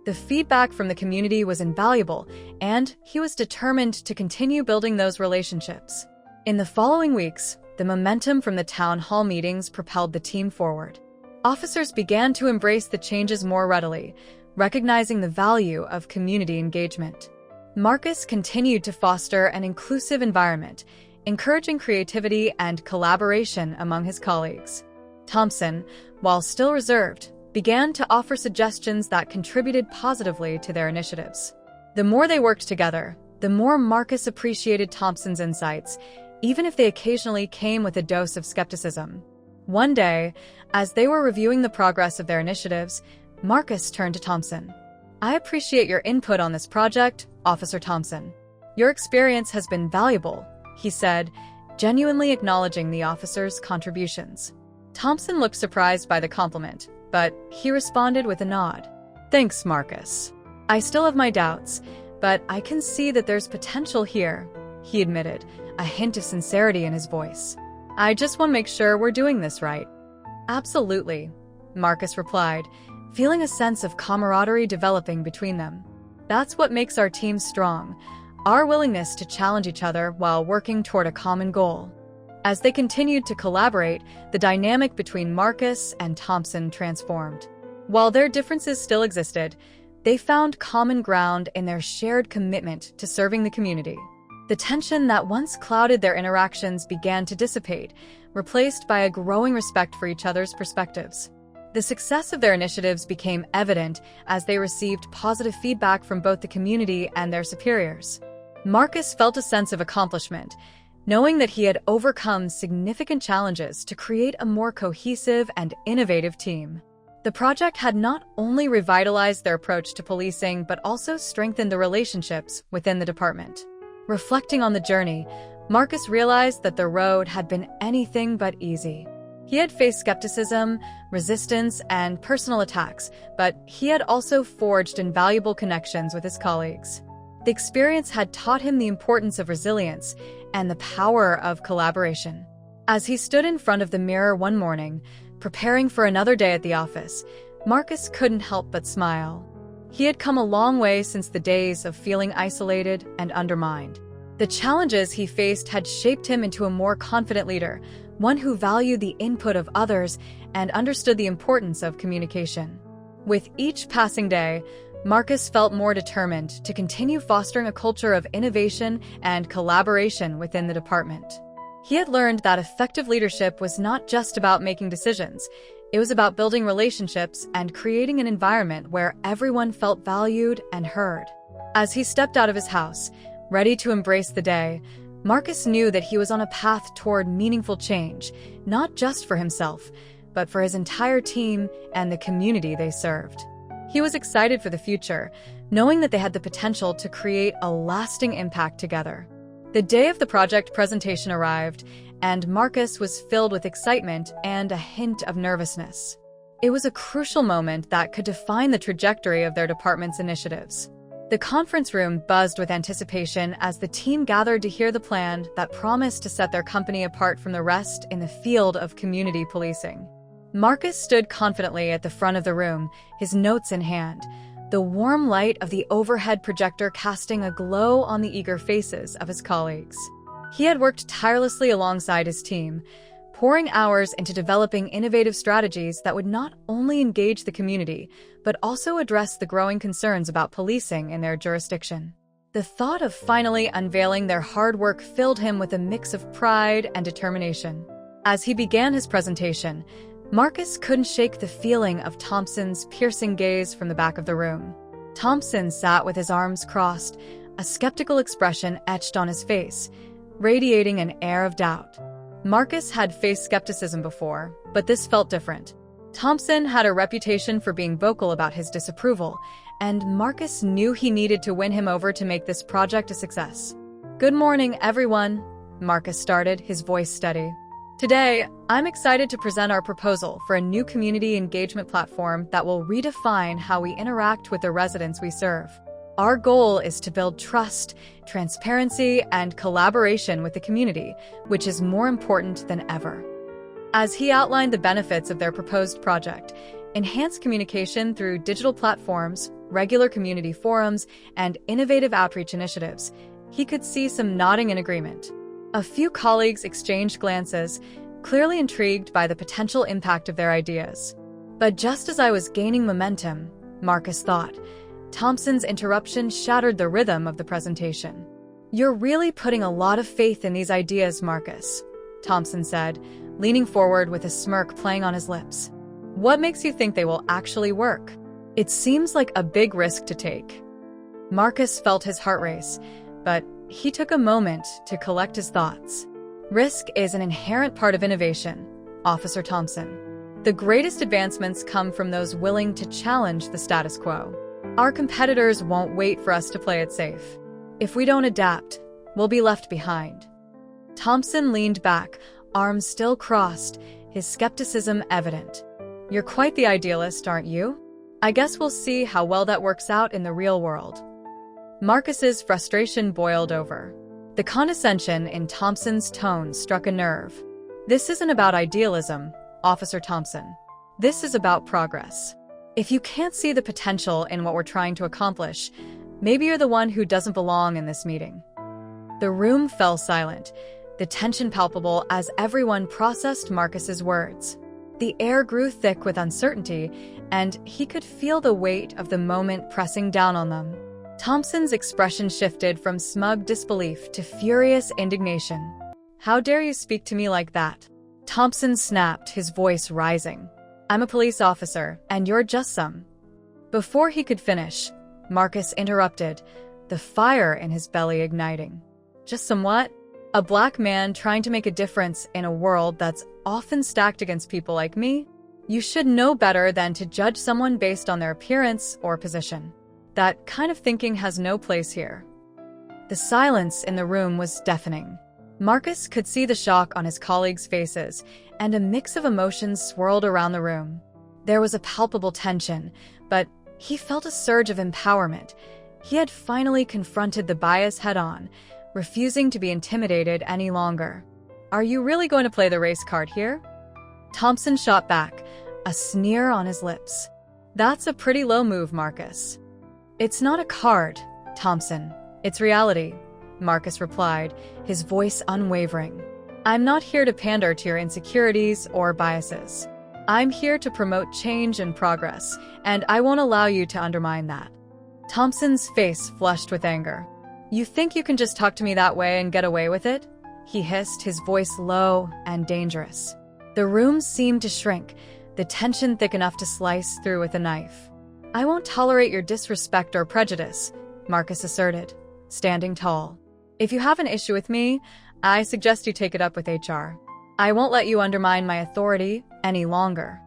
The feedback from the community was invaluable, and he was determined to continue building those relationships. In the following weeks, the momentum from the town hall meetings propelled the team forward. Officers began to embrace the changes more readily, recognizing the value of community engagement. Marcus continued to foster an inclusive environment, encouraging creativity and collaboration among his colleagues. Thompson, while still reserved, began to offer suggestions that contributed positively to their initiatives. The more they worked together, the more Marcus appreciated Thompson's insights, even if they occasionally came with a dose of skepticism. One day, as they were reviewing the progress of their initiatives, Marcus turned to Thompson. "I appreciate your input on this project, Officer Thompson. Your experience has been valuable," he said, genuinely acknowledging the officer's contributions. Thompson looked surprised by the compliment, but he responded with a nod. "Thanks, Marcus. I still have my doubts, but I can see that there's potential here," he admitted, a hint of sincerity in his voice. "I just want to make sure we're doing this right." "Absolutely," Marcus replied, feeling a sense of camaraderie developing between them. "That's what makes our team strong, our willingness to challenge each other while working toward a common goal." As they continued to collaborate, the dynamic between Marcus and Thompson transformed. While their differences still existed, they found common ground in their shared commitment to serving the community. The tension that once clouded their interactions began to dissipate, replaced by a growing respect for each other's perspectives. The success of their initiatives became evident as they received positive feedback from both the community and their superiors. Marcus felt a sense of accomplishment, knowing that he had overcome significant challenges to create a more cohesive and innovative team. The project had not only revitalized their approach to policing but also strengthened the relationships within the department. Reflecting on the journey, Marcus realized that the road had been anything but easy. He had faced skepticism, resistance, and personal attacks, but he had also forged invaluable connections with his colleagues. The experience had taught him the importance of resilience and the power of collaboration. As he stood in front of the mirror one morning, preparing for another day at the office, Marcus couldn't help but smile. He had come a long way since the days of feeling isolated and undermined. The challenges he faced had shaped him into a more confident leader, one who valued the input of others and understood the importance of communication. With each passing day, Marcus felt more determined to continue fostering a culture of innovation and collaboration within the department. He had learned that effective leadership was not just about making decisions. It was about building relationships and creating an environment where everyone felt valued and heard. As he stepped out of his house, ready to embrace the day, Marcus knew that he was on a path toward meaningful change, not just for himself, but for his entire team and the community they served. He was excited for the future, knowing that they had the potential to create a lasting impact together. The day of the project presentation arrived, and Marcus was filled with excitement and a hint of nervousness. It was a crucial moment that could define the trajectory of their department's initiatives. The conference room buzzed with anticipation as the team gathered to hear the plan that promised to set their company apart from the rest in the field of community policing. Marcus stood confidently at the front of the room, his notes in hand, the warm light of the overhead projector casting a glow on the eager faces of his colleagues. He had worked tirelessly alongside his team, pouring hours into developing innovative strategies that would not only engage the community, but also address the growing concerns about policing in their jurisdiction. The thought of finally unveiling their hard work filled him with a mix of pride and determination. As he began his presentation, Marcus couldn't shake the feeling of Thompson's piercing gaze from the back of the room. Thompson sat with his arms crossed, a skeptical expression etched on his face, radiating an air of doubt. Marcus had faced skepticism before, but this felt different. Thompson had a reputation for being vocal about his disapproval, and Marcus knew he needed to win him over to make this project a success. "Good morning, everyone," Marcus started, his voice steady. "Today, I'm excited to present our proposal for a new community engagement platform that will redefine how we interact with the residents we serve. Our goal is to build trust, transparency, and collaboration with the community, which is more important than ever." As he outlined the benefits of their proposed project, enhanced communication through digital platforms, regular community forums, and innovative outreach initiatives, he could see some nodding in agreement. A few colleagues exchanged glances, clearly intrigued by the potential impact of their ideas. But just as I was gaining momentum, Marcus thought, Thompson's interruption shattered the rhythm of the presentation. "You're really putting a lot of faith in these ideas, Marcus," Thompson said, leaning forward with a smirk playing on his lips. "What makes you think they will actually work? It seems like a big risk to take." Marcus felt his heart race, but he took a moment to collect his thoughts. "Risk is an inherent part of innovation, Officer Thompson. The greatest advancements come from those willing to challenge the status quo. Our competitors won't wait for us to play it safe. If we don't adapt, we'll be left behind." Thompson leaned back, arms still crossed, his skepticism evident. "You're quite the idealist, aren't you? I guess we'll see how well that works out in the real world." Marcus's frustration boiled over. The condescension in Thompson's tone struck a nerve. "This isn't about idealism, Officer Thompson. This is about progress. If you can't see the potential in what we're trying to accomplish, maybe you're the one who doesn't belong in this meeting." The room fell silent, the tension palpable as everyone processed Marcus's words. The air grew thick with uncertainty, and he could feel the weight of the moment pressing down on them. Thompson's expression shifted from smug disbelief to furious indignation. "How dare you speak to me like that?" Thompson snapped, his voice rising. "I'm a police officer, and you're just some—" Before he could finish, Marcus interrupted, the fire in his belly igniting. "Just some what? A black man trying to make a difference in a world that's often stacked against people like me? You should know better than to judge someone based on their appearance or position. That kind of thinking has no place here." The silence in the room was deafening. Marcus could see the shock on his colleagues' faces, and a mix of emotions swirled around the room. There was a palpable tension, but he felt a surge of empowerment. He had finally confronted the bias head-on, refusing to be intimidated any longer. "Are you really going to play the race card here?" Thompson shot back, a sneer on his lips. "That's a pretty low move, Marcus." "It's not a card, Thompson. It's reality," Marcus replied, his voice unwavering. "I'm not here to pander to your insecurities or biases. I'm here to promote change and progress, and I won't allow you to undermine that." Thompson's face flushed with anger. "You think you can just talk to me that way and get away with it?" he hissed, his voice low and dangerous. The room seemed to shrink, the tension thick enough to slice through with a knife. "I won't tolerate your disrespect or prejudice," Marcus asserted, standing tall. "If you have an issue with me, I suggest you take it up with HR. I won't let you undermine my authority any longer."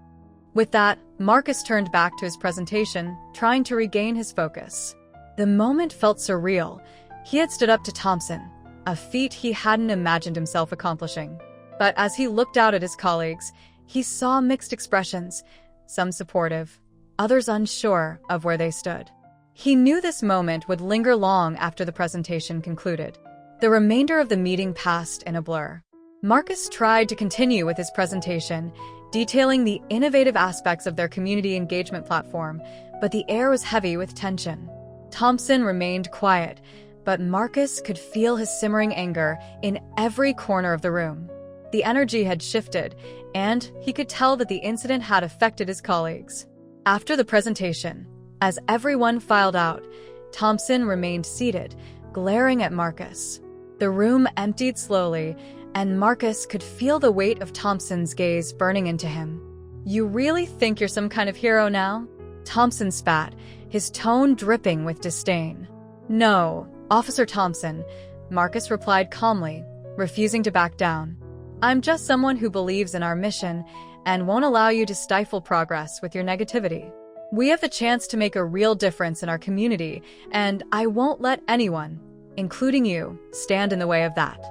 With that, Marcus turned back to his presentation, trying to regain his focus. The moment felt surreal. He had stood up to Thompson, a feat he hadn't imagined himself accomplishing. But as he looked out at his colleagues, he saw mixed expressions, some supportive, others unsure of where they stood. He knew this moment would linger long after the presentation concluded. The remainder of the meeting passed in a blur. Marcus tried to continue with his presentation, detailing the innovative aspects of their community engagement platform, but the air was heavy with tension. Thompson remained quiet, but Marcus could feel his simmering anger in every corner of the room. The energy had shifted, and he could tell that the incident had affected his colleagues. After the presentation, as everyone filed out, Thompson remained seated, glaring at Marcus. The room emptied slowly, and Marcus could feel the weight of Thompson's gaze burning into him. "You really think you're some kind of hero now?" Thompson spat, his tone dripping with disdain. "No, Officer Thompson," Marcus replied calmly, refusing to back down. "I'm just someone who believes in our mission and won't allow you to stifle progress with your negativity. We have a chance to make a real difference in our community, and I won't let anyone, including you, stand in the way of that."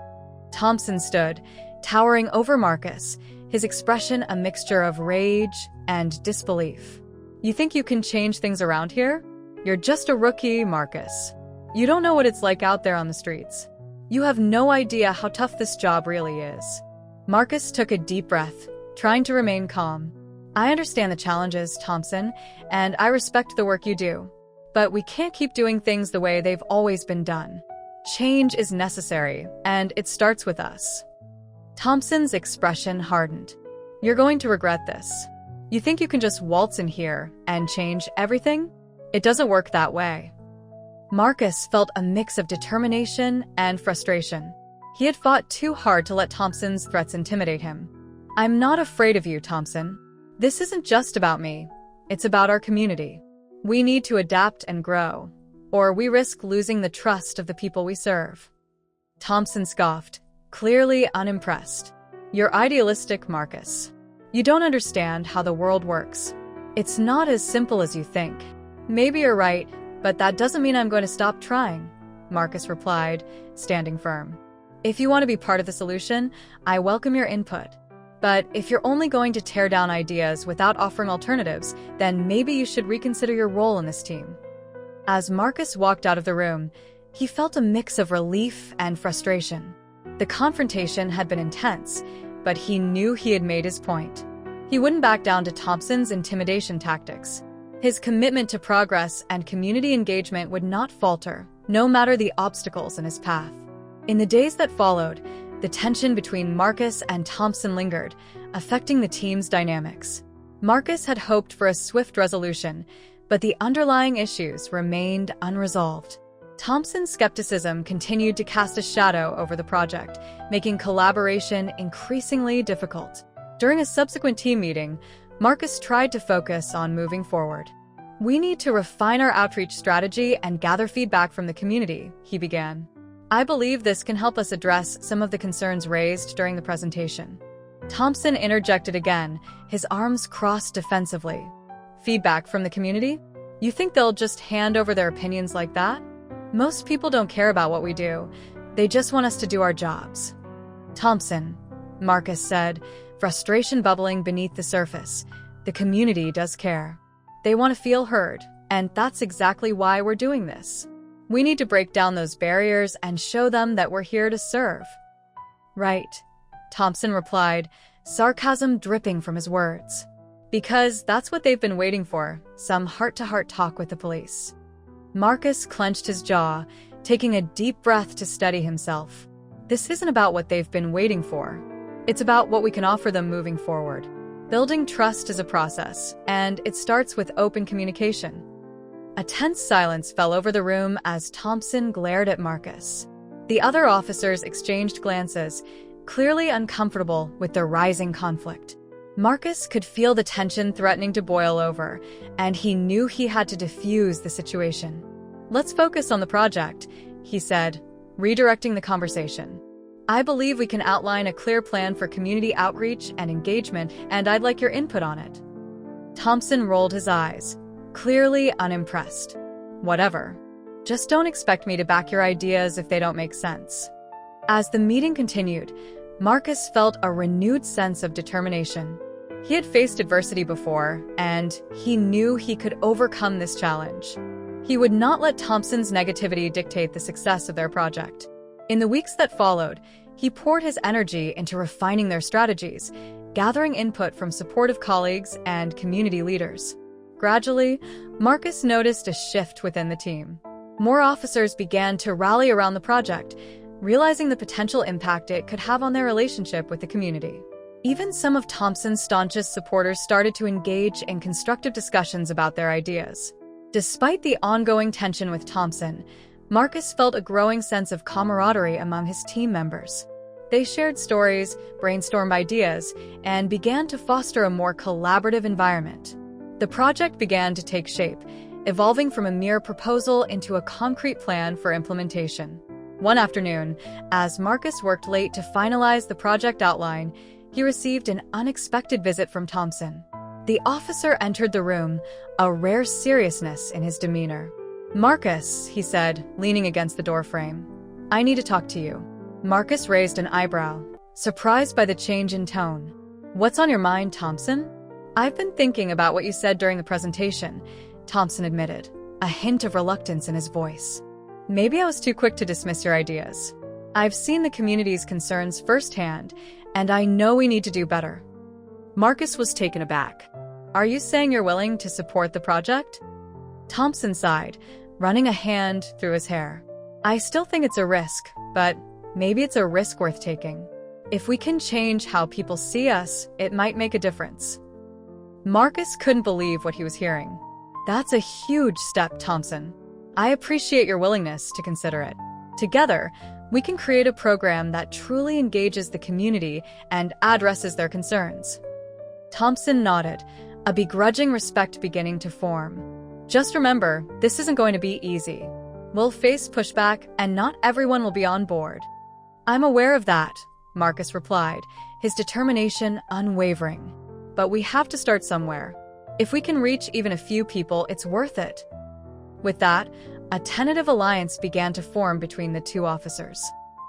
Thompson stood, towering over Marcus, his expression a mixture of rage and disbelief. "You think you can change things around here? You're just a rookie, Marcus. You don't know what it's like out there on the streets. You have no idea how tough this job really is." Marcus took a deep breath, trying to remain calm. "I understand the challenges, Thompson, and I respect the work you do. But we can't keep doing things the way they've always been done. Change is necessary, and it starts with us." Thompson's expression hardened. "You're going to regret this. You think you can just waltz in here and change everything? It doesn't work that way." Marcus felt a mix of determination and frustration. He had fought too hard to let Thompson's threats intimidate him. "I'm not afraid of you, Thompson. This isn't just about me. It's about our community. We need to adapt and grow, or we risk losing the trust of the people we serve." Thompson scoffed, clearly unimpressed. "You're idealistic, Marcus. You don't understand how the world works. It's not as simple as you think." "Maybe you're right, but that doesn't mean I'm going to stop trying," Marcus replied, standing firm. "If you want to be part of the solution, I welcome your input. But if you're only going to tear down ideas without offering alternatives, then maybe you should reconsider your role in this team." As Marcus walked out of the room, he felt a mix of relief and frustration. The confrontation had been intense, but he knew he had made his point. He wouldn't back down to Thompson's intimidation tactics. His commitment to progress and community engagement would not falter, no matter the obstacles in his path. In the days that followed, the tension between Marcus and Thompson lingered, affecting the team's dynamics. Marcus had hoped for a swift resolution, but the underlying issues remained unresolved. Thompson's skepticism continued to cast a shadow over the project, making collaboration increasingly difficult. During a subsequent team meeting, Marcus tried to focus on moving forward. "We need to refine our outreach strategy and gather feedback from the community," he began. "I believe this can help us address some of the concerns raised during the presentation." Thompson interjected again, his arms crossed defensively. "Feedback from the community? You think they'll just hand over their opinions like that? Most people don't care about what we do. They just want us to do our jobs." "Thompson," Marcus said, frustration bubbling beneath the surface, "the community does care. They want to feel heard, and that's exactly why we're doing this. We need to break down those barriers and show them that we're here to serve." "Right," Thompson replied, sarcasm dripping from his words. "Because that's what they've been waiting for, some heart-to-heart talk with the police." Marcus clenched his jaw, taking a deep breath to steady himself. This isn't about what they've been waiting for. It's about what we can offer them moving forward. Building trust is a process, and it starts with open communication. A tense silence fell over the room as Thompson glared at Marcus. The other officers exchanged glances, clearly uncomfortable with the rising conflict. Marcus could feel the tension threatening to boil over, and he knew he had to diffuse the situation. "Let's focus on the project," he said, redirecting the conversation. "I believe we can outline a clear plan for community outreach and engagement, and I'd like your input on it." Thompson rolled his eyes, clearly unimpressed. "Whatever. Just don't expect me to back your ideas if they don't make sense." As the meeting continued, Marcus felt a renewed sense of determination. He had faced adversity before, and he knew he could overcome this challenge. He would not let Thompson's negativity dictate the success of their project. In the weeks that followed, he poured his energy into refining their strategies, gathering input from supportive colleagues and community leaders. Gradually, Marcus noticed a shift within the team. More officers began to rally around the project, realizing the potential impact it could have on their relationship with the community. Even some of Thompson's staunchest supporters started to engage in constructive discussions about their ideas. Despite the ongoing tension with Thompson, Marcus felt a growing sense of camaraderie among his team members. They shared stories, brainstormed ideas, and began to foster a more collaborative environment. The project began to take shape, evolving from a mere proposal into a concrete plan for implementation. One afternoon, as Marcus worked late to finalize the project outline, he received an unexpected visit from Thompson. The officer entered the room, a rare seriousness in his demeanor. "Marcus," he said, leaning against the doorframe, "I need to talk to you." Marcus raised an eyebrow, surprised by the change in tone. "What's on your mind, Thompson?" "I've been thinking about what you said during the presentation," Thompson admitted, a hint of reluctance in his voice. "Maybe I was too quick to dismiss your ideas. I've seen the community's concerns firsthand, and I know we need to do better." Marcus was taken aback. "Are you saying you're willing to support the project?" Thompson sighed, running a hand through his hair. "I still think it's a risk, but maybe it's a risk worth taking. If we can change how people see us, it might make a difference." Marcus couldn't believe what he was hearing. "That's a huge step, Thompson. I appreciate your willingness to consider it. Together, we can create a program that truly engages the community and addresses their concerns." Thompson nodded, a begrudging respect beginning to form. "Just remember, this isn't going to be easy. We'll face pushback, and not everyone will be on board." "I'm aware of that," Marcus replied, his determination unwavering. "But we have to start somewhere. If we can reach even a few people, it's worth it." With that, a tentative alliance began to form between the two officers.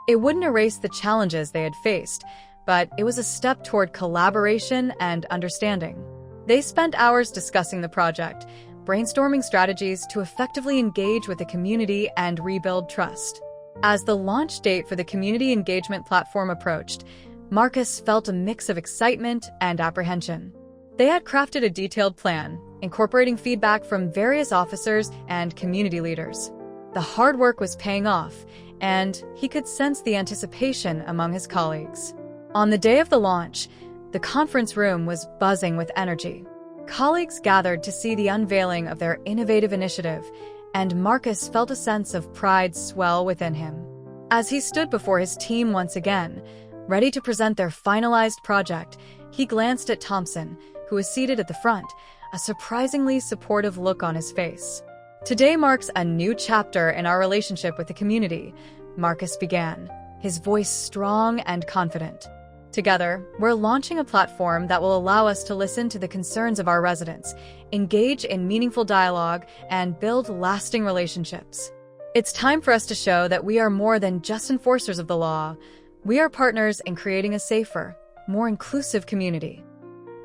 It wouldn't erase the challenges they had faced, but it was a step toward collaboration and understanding. They spent hours discussing the project, brainstorming strategies to effectively engage with the community and rebuild trust. As the launch date for the community engagement platform approached, Marcus felt a mix of excitement and apprehension. They had crafted a detailed plan, incorporating feedback from various officers and community leaders. The hard work was paying off, and he could sense the anticipation among his colleagues. On the day of the launch, the conference room was buzzing with energy. Colleagues gathered to see the unveiling of their innovative initiative, and Marcus felt a sense of pride swell within him. As he stood before his team once again, ready to present their finalized project, he glanced at Thompson, who was seated at the front, a surprisingly supportive look on his face. "Today marks a new chapter in our relationship with the community," Marcus began, his voice strong and confident. "Together, we're launching a platform that will allow us to listen to the concerns of our residents, engage in meaningful dialogue, and build lasting relationships. It's time for us to show that we are more than just enforcers of the law. We are partners in creating a safer, more inclusive community."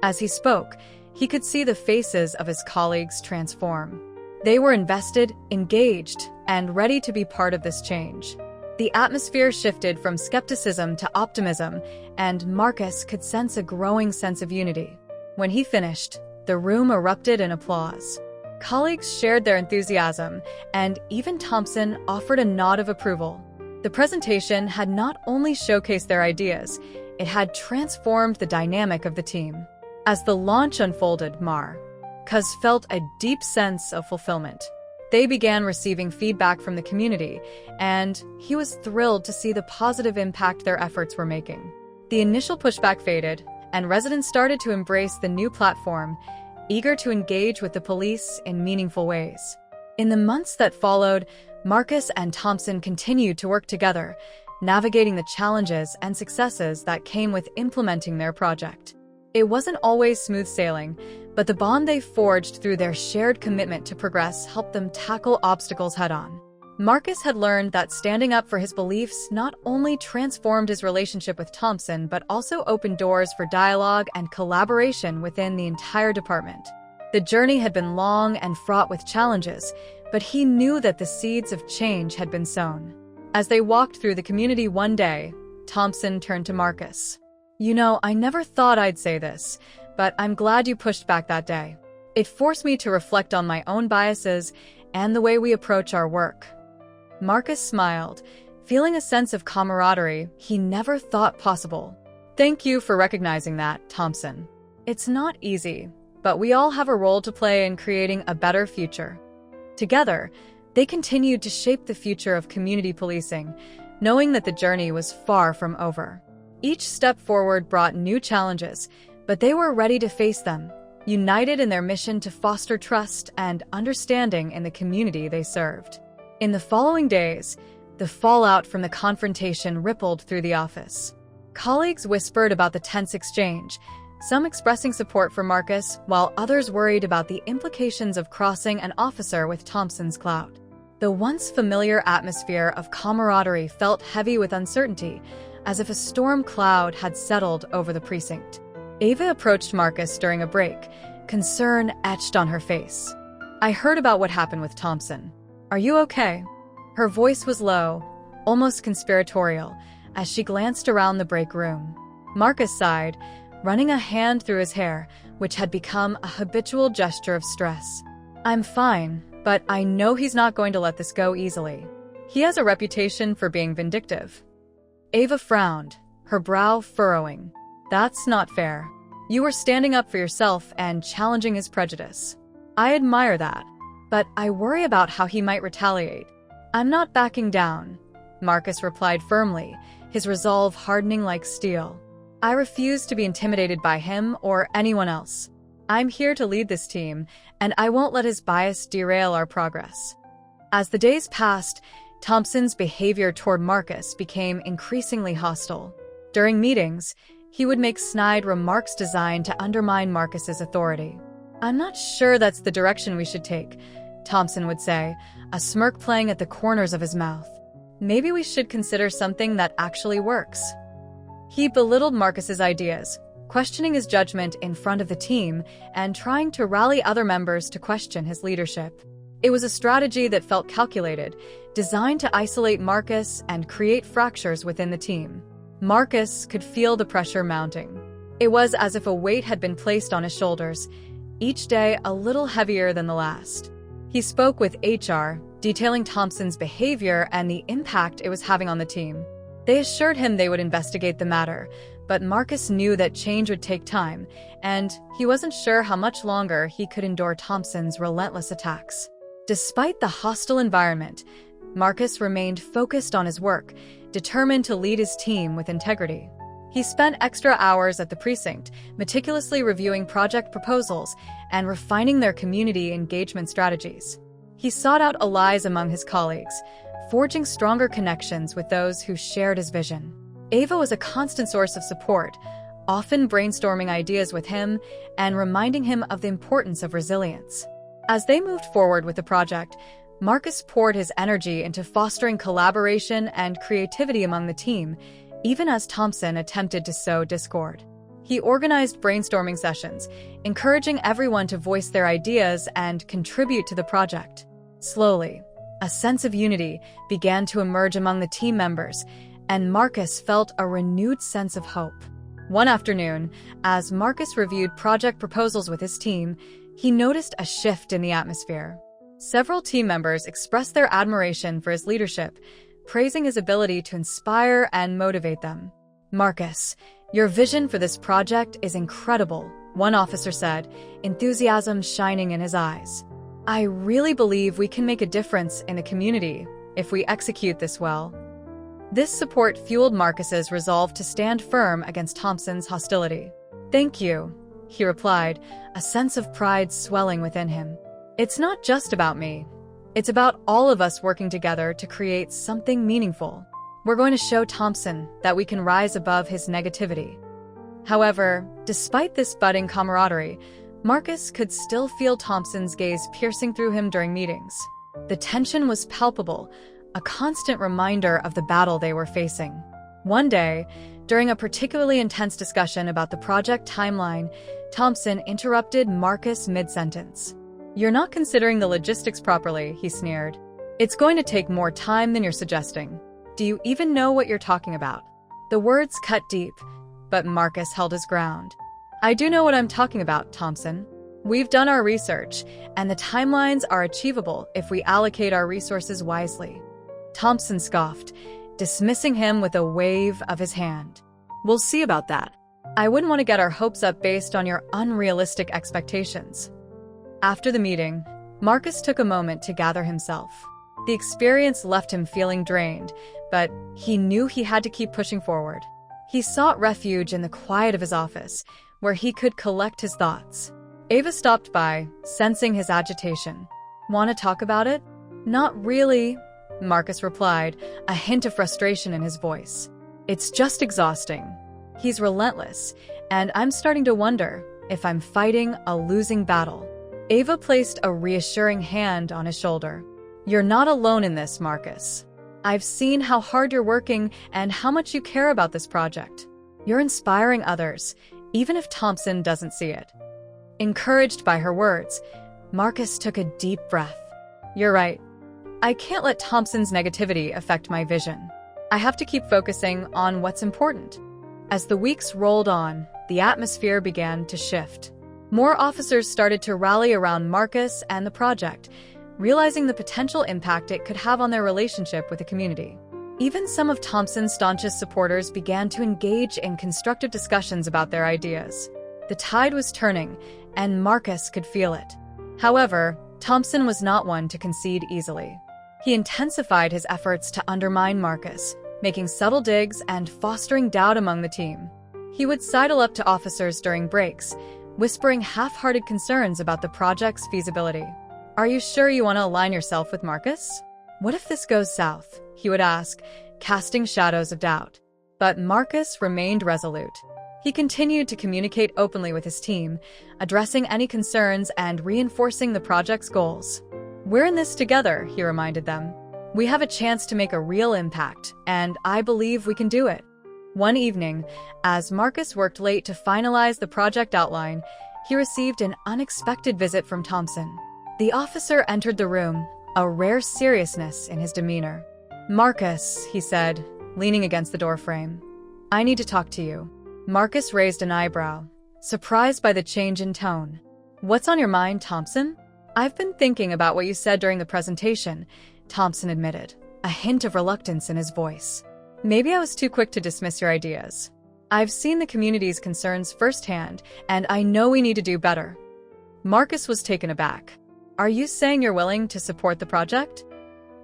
As he spoke, he could see the faces of his colleagues transform. They were invested, engaged, and ready to be part of this change. The atmosphere shifted from skepticism to optimism, and Marcus could sense a growing sense of unity. When he finished, the room erupted in applause. Colleagues shared their enthusiasm, and even Thompson offered a nod of approval. The presentation had not only showcased their ideas, it had transformed the dynamic of the team. As the launch unfolded, Marcus felt a deep sense of fulfillment. They began receiving feedback from the community, and he was thrilled to see the positive impact their efforts were making. The initial pushback faded, and residents started to embrace the new platform, eager to engage with the police in meaningful ways. In the months that followed, Marcus and Thompson continued to work together, navigating the challenges and successes that came with implementing their project. It wasn't always smooth sailing, but the bond they forged through their shared commitment to progress helped them tackle obstacles head-on. Marcus had learned that standing up for his beliefs not only transformed his relationship with Thompson, but also opened doors for dialogue and collaboration within the entire department. The journey had been long and fraught with challenges, but he knew that the seeds of change had been sown. As they walked through the community one day, Thompson turned to Marcus. "You know, I never thought I'd say this, but I'm glad you pushed back that day. It forced me to reflect on my own biases and the way we approach our work." Marcus smiled, feeling a sense of camaraderie he never thought possible. "Thank you for recognizing that, Thompson. It's not easy, but we all have a role to play in creating a better future." Together, they continued to shape the future of community policing, knowing that the journey was far from over. Each step forward brought new challenges, but they were ready to face them, united in their mission to foster trust and understanding in the community they served. In the following days, the fallout from the confrontation rippled through the office. Colleagues whispered about the tense exchange, some expressing support for Marcus, while others worried about the implications of crossing an officer with Thompson's clout. The once familiar atmosphere of camaraderie felt heavy with uncertainty, as if a storm cloud had settled over the precinct. Ava approached Marcus during a break, concern etched on her face. "I heard about what happened with Thompson. Are you okay?" Her voice was low, almost conspiratorial, as she glanced around the break room. Marcus sighed, running a hand through his hair, which had become a habitual gesture of stress. "I'm fine, but I know he's not going to let this go easily. He has a reputation for being vindictive." Ava frowned, her brow furrowing. "That's not fair. You were standing up for yourself and challenging his prejudice. I admire that, but I worry about how he might retaliate." "I'm not backing down," Marcus replied firmly, his resolve hardening like steel. "I refuse to be intimidated by him or anyone else. I'm here to lead this team, and I won't let his bias derail our progress." As the days passed, Thompson's behavior toward Marcus became increasingly hostile. During meetings, he would make snide remarks designed to undermine Marcus's authority. "I'm not sure that's the direction we should take," Thompson would say, a smirk playing at the corners of his mouth. "Maybe we should consider something that actually works." He belittled Marcus's ideas, questioning his judgment in front of the team and trying to rally other members to question his leadership. It was a strategy that felt calculated, designed to isolate Marcus and create fractures within the team. Marcus could feel the pressure mounting. It was as if a weight had been placed on his shoulders, each day a little heavier than the last. He spoke with HR, detailing Thompson's behavior and the impact it was having on the team. They assured him they would investigate the matter, But Marcus knew that change would take time, and he wasn't sure how much longer he could endure Thompson's relentless attacks. Despite the hostile environment, Marcus remained focused on his work, determined to lead his team with integrity. He spent extra hours at the precinct, meticulously reviewing project proposals and refining their community engagement strategies. He sought out allies among his colleagues, forging stronger connections with those who shared his vision. Ava was a constant source of support, often brainstorming ideas with him and reminding him of the importance of resilience. As they moved forward with the project, Marcus poured his energy into fostering collaboration and creativity among the team, even as Thompson attempted to sow discord. He organized brainstorming sessions, encouraging everyone to voice their ideas and contribute to the project. Slowly, a sense of unity began to emerge among the team members, and Marcus felt a renewed sense of hope. One afternoon, as Marcus reviewed project proposals with his team, he noticed a shift in the atmosphere. Several team members expressed their admiration for his leadership, praising his ability to inspire and motivate them. "Marcus, your vision for this project is incredible," one officer said, enthusiasm shining in his eyes. "I really believe we can make a difference in the community if we execute this well." This support fueled Marcus's resolve to stand firm against Thompson's hostility. "Thank you," he replied, a sense of pride swelling within him. "It's not just about me. It's about all of us working together to create something meaningful. We're going to show Thompson that we can rise above his negativity." However, despite this budding camaraderie, Marcus could still feel Thompson's gaze piercing through him during meetings. The tension was palpable, a constant reminder of the battle they were facing. One day, during a particularly intense discussion about the project timeline, Thompson interrupted Marcus mid-sentence. "You're not considering the logistics properly," he sneered. "It's going to take more time than you're suggesting. Do you even know what you're talking about?" The words cut deep, but Marcus held his ground. "I do know what I'm talking about, Thompson. We've done our research, and the timelines are achievable if we allocate our resources wisely." Thompson scoffed, dismissing him with a wave of his hand. "We'll see about that. I wouldn't want to get our hopes up based on your unrealistic expectations." After the meeting, Marcus took a moment to gather himself. The experience left him feeling drained, but he knew he had to keep pushing forward. He sought refuge in the quiet of his office, where he could collect his thoughts. Ava stopped by, sensing his agitation. "Want to talk about it?" "Not really," Marcus replied, a hint of frustration in his voice. "It's just exhausting. He's relentless, and I'm starting to wonder if I'm fighting a losing battle." Ava placed a reassuring hand on his shoulder. "You're not alone in this, Marcus. I've seen how hard you're working and how much you care about this project. You're inspiring others, even if Thompson doesn't see it." Encouraged by her words, Marcus took a deep breath. "You're right. I can't let Thompson's negativity affect my vision. I have to keep focusing on what's important." As the weeks rolled on, the atmosphere began to shift. More officers started to rally around Marcus and the project, realizing the potential impact it could have on their relationship with the community. Even some of Thompson's staunchest supporters began to engage in constructive discussions about their ideas. The tide was turning, and Marcus could feel it. However, Thompson was not one to concede easily. He intensified his efforts to undermine Marcus, making subtle digs and fostering doubt among the team. He would sidle up to officers during breaks, whispering half-hearted concerns about the project's feasibility. "Are you sure you want to align yourself with Marcus? What if this goes south?" he would ask, casting shadows of doubt. But Marcus remained resolute. He continued to communicate openly with his team, addressing any concerns and reinforcing the project's goals. "We're in this together," he reminded them. "We have a chance to make a real impact, and I believe we can do it." One evening, as Marcus worked late to finalize the project outline, he received an unexpected visit from Thompson. The officer entered the room, a rare seriousness in his demeanor. "Marcus," he said, leaning against the doorframe, "I need to talk to you." Marcus raised an eyebrow, surprised by the change in tone. "What's on your mind, Thompson?" "I've been thinking about what you said during the presentation," Thompson admitted, a hint of reluctance in his voice. "Maybe I was too quick to dismiss your ideas." I've seen the community's concerns firsthand, and I know we need to do better." Marcus was taken aback. "Are you saying you're willing to support the project?"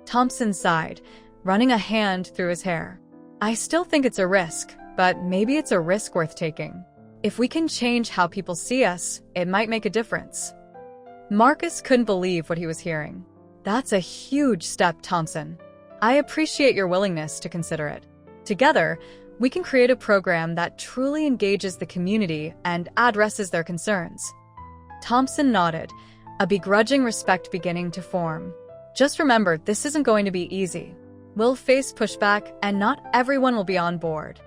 Thompson sighed, running a hand through his hair. "I still think it's a risk, but maybe it's a risk worth taking. If we can change how people see us, it might make a difference." Marcus couldn't believe what he was hearing. "That's a huge step, Thompson. I appreciate your willingness to consider it. Together, we can create a program that truly engages the community and addresses their concerns." Thompson nodded, a begrudging respect beginning to form. "Just remember, this isn't going to be easy. We'll face pushback, and not everyone will be on board."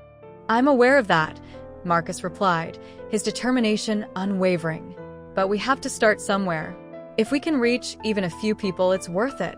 "I'm aware of that," Marcus replied, his determination unwavering. "But we have to start somewhere. If we can reach even a few people, it's worth it."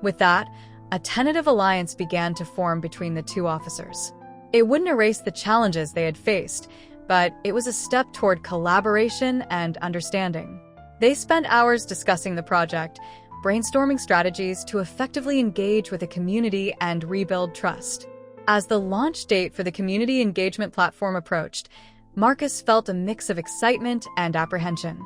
With that, a tentative alliance began to form between the two officers. It wouldn't erase the challenges they had faced, but it was a step toward collaboration and understanding. They spent hours discussing the project, brainstorming strategies to effectively engage with the community and rebuild trust. As the launch date for the community engagement platform approached, Marcus felt a mix of excitement and apprehension.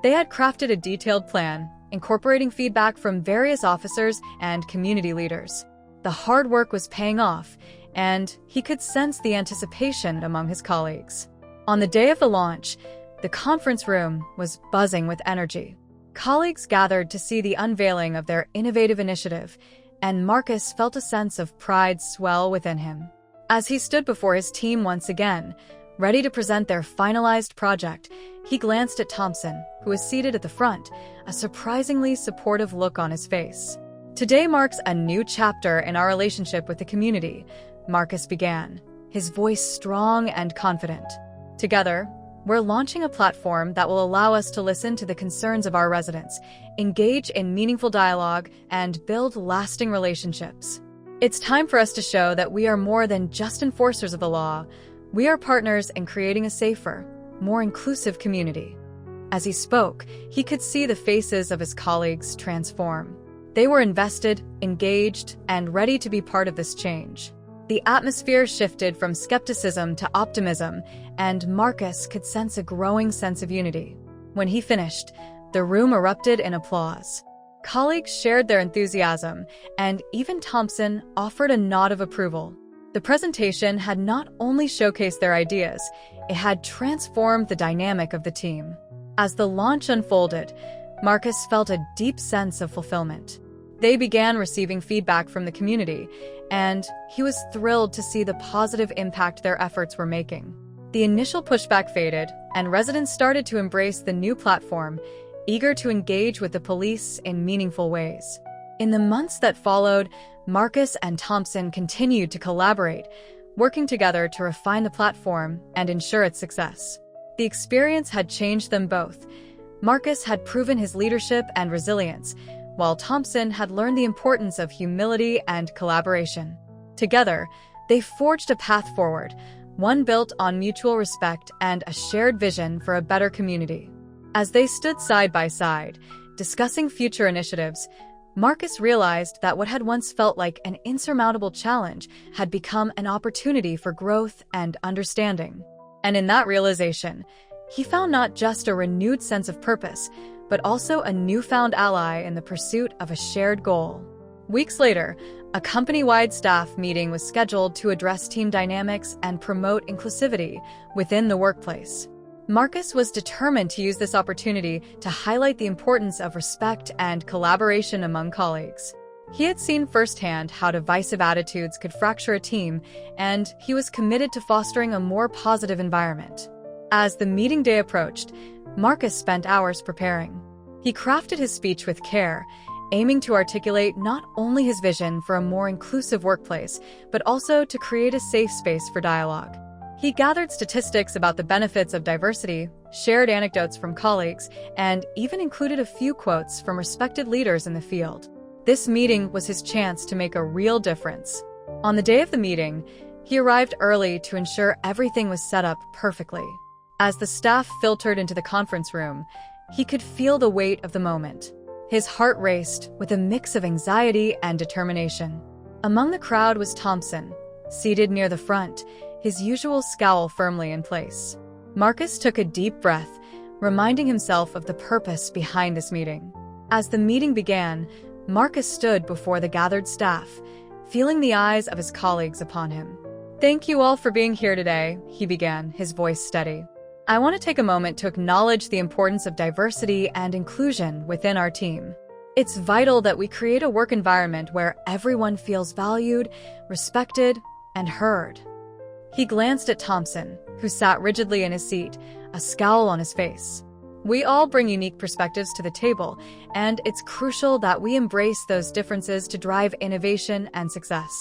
They had crafted a detailed plan, incorporating feedback from various officers and community leaders. The hard work was paying off, and he could sense the anticipation among his colleagues. On the day of the launch, the conference room was buzzing with energy. Colleagues gathered to see the unveiling of their innovative initiative, and Marcus felt a sense of pride swell within him. As he stood before his team once again, ready to present their finalized project, he glanced at Thompson, who was seated at the front, a surprisingly supportive look on his face. "Today marks a new chapter in our relationship with the community," Marcus began, his voice strong and confident. "Together, we're launching a platform that will allow us to listen to the concerns of our residents, engage in meaningful dialogue, and build lasting relationships. It's time for us to show that we are more than just enforcers of the law. We are partners in creating a safer, more inclusive community." As he spoke, he could see the faces of his colleagues transform. They were invested, engaged, and ready to be part of this change. The atmosphere shifted from skepticism to optimism, and Marcus could sense a growing sense of unity. When he finished, the room erupted in applause. Colleagues shared their enthusiasm, and even Thompson offered a nod of approval. The presentation had not only showcased their ideas, it had transformed the dynamic of the team. As the launch unfolded, Marcus felt a deep sense of fulfillment. They began receiving feedback from the community, and he was thrilled to see the positive impact their efforts were making. The initial pushback faded, and residents started to embrace the new platform, eager to engage with the police in meaningful ways. In the months that followed, Marcus and Thompson continued to collaborate, working together to refine the platform and ensure its success. The experience had changed them both. Marcus had proven his leadership and resilience, while Thompson had learned the importance of humility and collaboration. Together, they forged a path forward, one built on mutual respect and a shared vision for a better community. As they stood side by side, discussing future initiatives, Marcus realized that what had once felt like an insurmountable challenge had become an opportunity for growth and understanding. And in that realization, he found not just a renewed sense of purpose, but also a newfound ally in the pursuit of a shared goal. Weeks later, a company-wide staff meeting was scheduled to address team dynamics and promote inclusivity within the workplace. Marcus was determined to use this opportunity to highlight the importance of respect and collaboration among colleagues. He had seen firsthand how divisive attitudes could fracture a team, and he was committed to fostering a more positive environment. As the meeting day approached, Marcus spent hours preparing. He crafted his speech with care, aiming to articulate not only his vision for a more inclusive workplace, but also to create a safe space for dialogue. He gathered statistics about the benefits of diversity, shared anecdotes from colleagues, and even included a few quotes from respected leaders in the field. This meeting was his chance to make a real difference. On the day of the meeting, he arrived early to ensure everything was set up perfectly. As the staff filtered into the conference room, he could feel the weight of the moment. His heart raced with a mix of anxiety and determination. Among the crowd was Thompson, seated near the front, his usual scowl firmly in place. Marcus took a deep breath, reminding himself of the purpose behind this meeting. As the meeting began, Marcus stood before the gathered staff, feeling the eyes of his colleagues upon him. "Thank you all for being here today," he began, his voice steady. "I want to take a moment to acknowledge the importance of diversity and inclusion within our team. It's vital that we create a work environment where everyone feels valued, respected, and heard." He glanced at Thompson, who sat rigidly in his seat, a scowl on his face. "We all bring unique perspectives to the table, and it's crucial that we embrace those differences to drive innovation and success."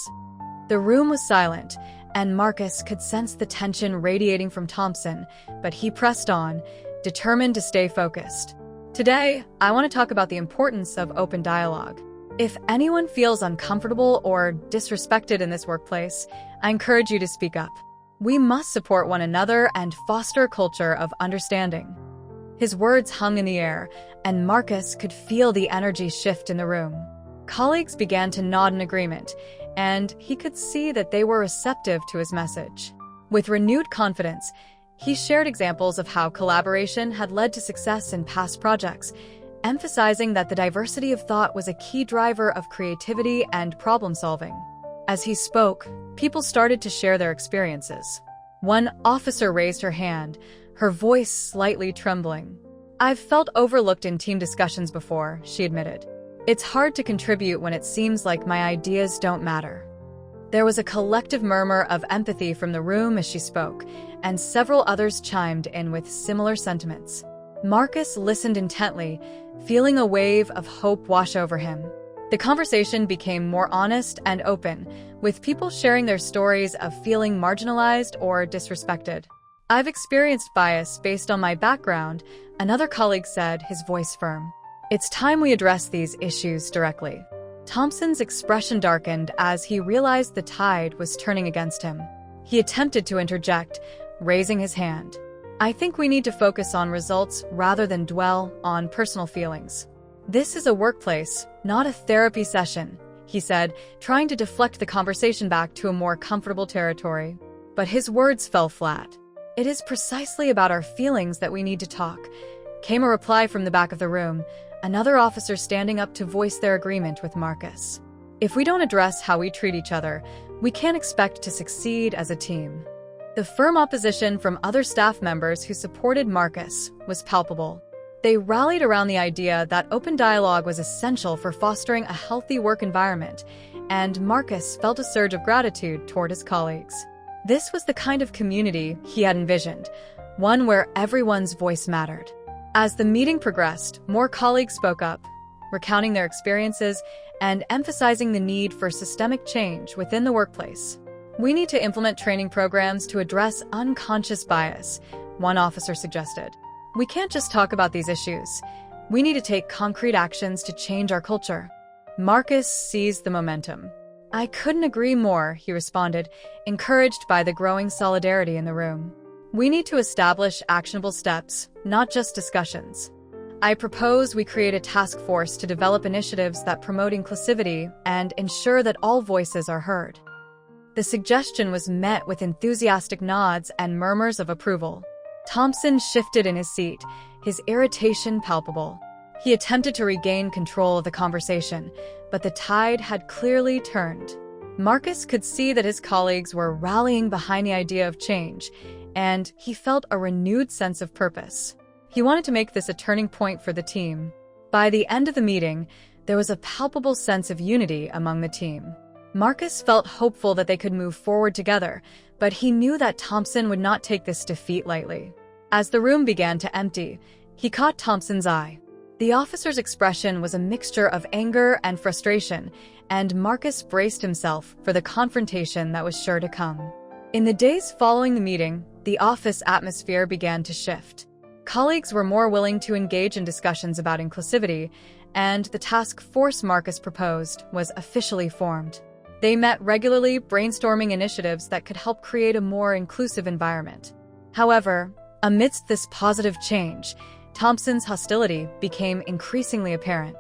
The room was silent, and Marcus could sense the tension radiating from Thompson, but he pressed on, determined to stay focused. "Today, I want to talk about the importance of open dialogue. If anyone feels uncomfortable or disrespected in this workplace, I encourage you to speak up. We must support one another and foster a culture of understanding." His words hung in the air, and Marcus could feel the energy shift in the room. Colleagues began to nod in agreement, and he could see that they were receptive to his message. With renewed confidence, he shared examples of how collaboration had led to success in past projects, emphasizing that the diversity of thought was a key driver of creativity and problem-solving. As he spoke, people started to share their experiences. One officer raised her hand, her voice slightly trembling. "I've felt overlooked in team discussions before," she admitted. "It's hard to contribute when it seems like my ideas don't matter." There was a collective murmur of empathy from the room as she spoke, and several others chimed in with similar sentiments. Marcus listened intently, feeling a wave of hope wash over him. The conversation became more honest and open, with people sharing their stories of feeling marginalized or disrespected. "I've experienced bias based on my background," another colleague said, his voice firm. "It's time we address these issues directly." Thompson's expression darkened as he realized the tide was turning against him. He attempted to interject, raising his hand. "I think we need to focus on results rather than dwell on personal feelings. This is a workplace, not a therapy session," he said, trying to deflect the conversation back to a more comfortable territory. But his words fell flat. "It is precisely about our feelings that we need to talk," came a reply from the back of the room, another officer standing up to voice their agreement with Marcus. "If we don't address how we treat each other, we can't expect to succeed as a team." The firm opposition from other staff members who supported Marcus was palpable. They rallied around the idea that open dialogue was essential for fostering a healthy work environment, and Marcus felt a surge of gratitude toward his colleagues. This was the kind of community he had envisioned, one where everyone's voice mattered. As the meeting progressed, more colleagues spoke up, recounting their experiences and emphasizing the need for systemic change within the workplace. "We need to implement training programs to address unconscious bias," one officer suggested. "We can't just talk about these issues. We need to take concrete actions to change our culture." Marcus seized the momentum. "I couldn't agree more," he responded, encouraged by the growing solidarity in the room. "We need to establish actionable steps, not just discussions. I propose we create a task force to develop initiatives that promote inclusivity and ensure that all voices are heard." The suggestion was met with enthusiastic nods and murmurs of approval. Thompson shifted in his seat, his irritation palpable. He attempted to regain control of the conversation, but the tide had clearly turned. Marcus could see that his colleagues were rallying behind the idea of change, and he felt a renewed sense of purpose. He wanted to make this a turning point for the team. By the end of the meeting, there was a palpable sense of unity among the team. Marcus felt hopeful that they could move forward together, but he knew that Thompson would not take this defeat lightly. As the room began to empty, he caught Thompson's eye. The officer's expression was a mixture of anger and frustration, and Marcus braced himself for the confrontation that was sure to come. In the days following the meeting, the office atmosphere began to shift. Colleagues were more willing to engage in discussions about inclusivity, and the task force Marcus proposed was officially formed. They met regularly, brainstorming initiatives that could help create a more inclusive environment. However, amidst this positive change, Thompson's hostility became increasingly apparent.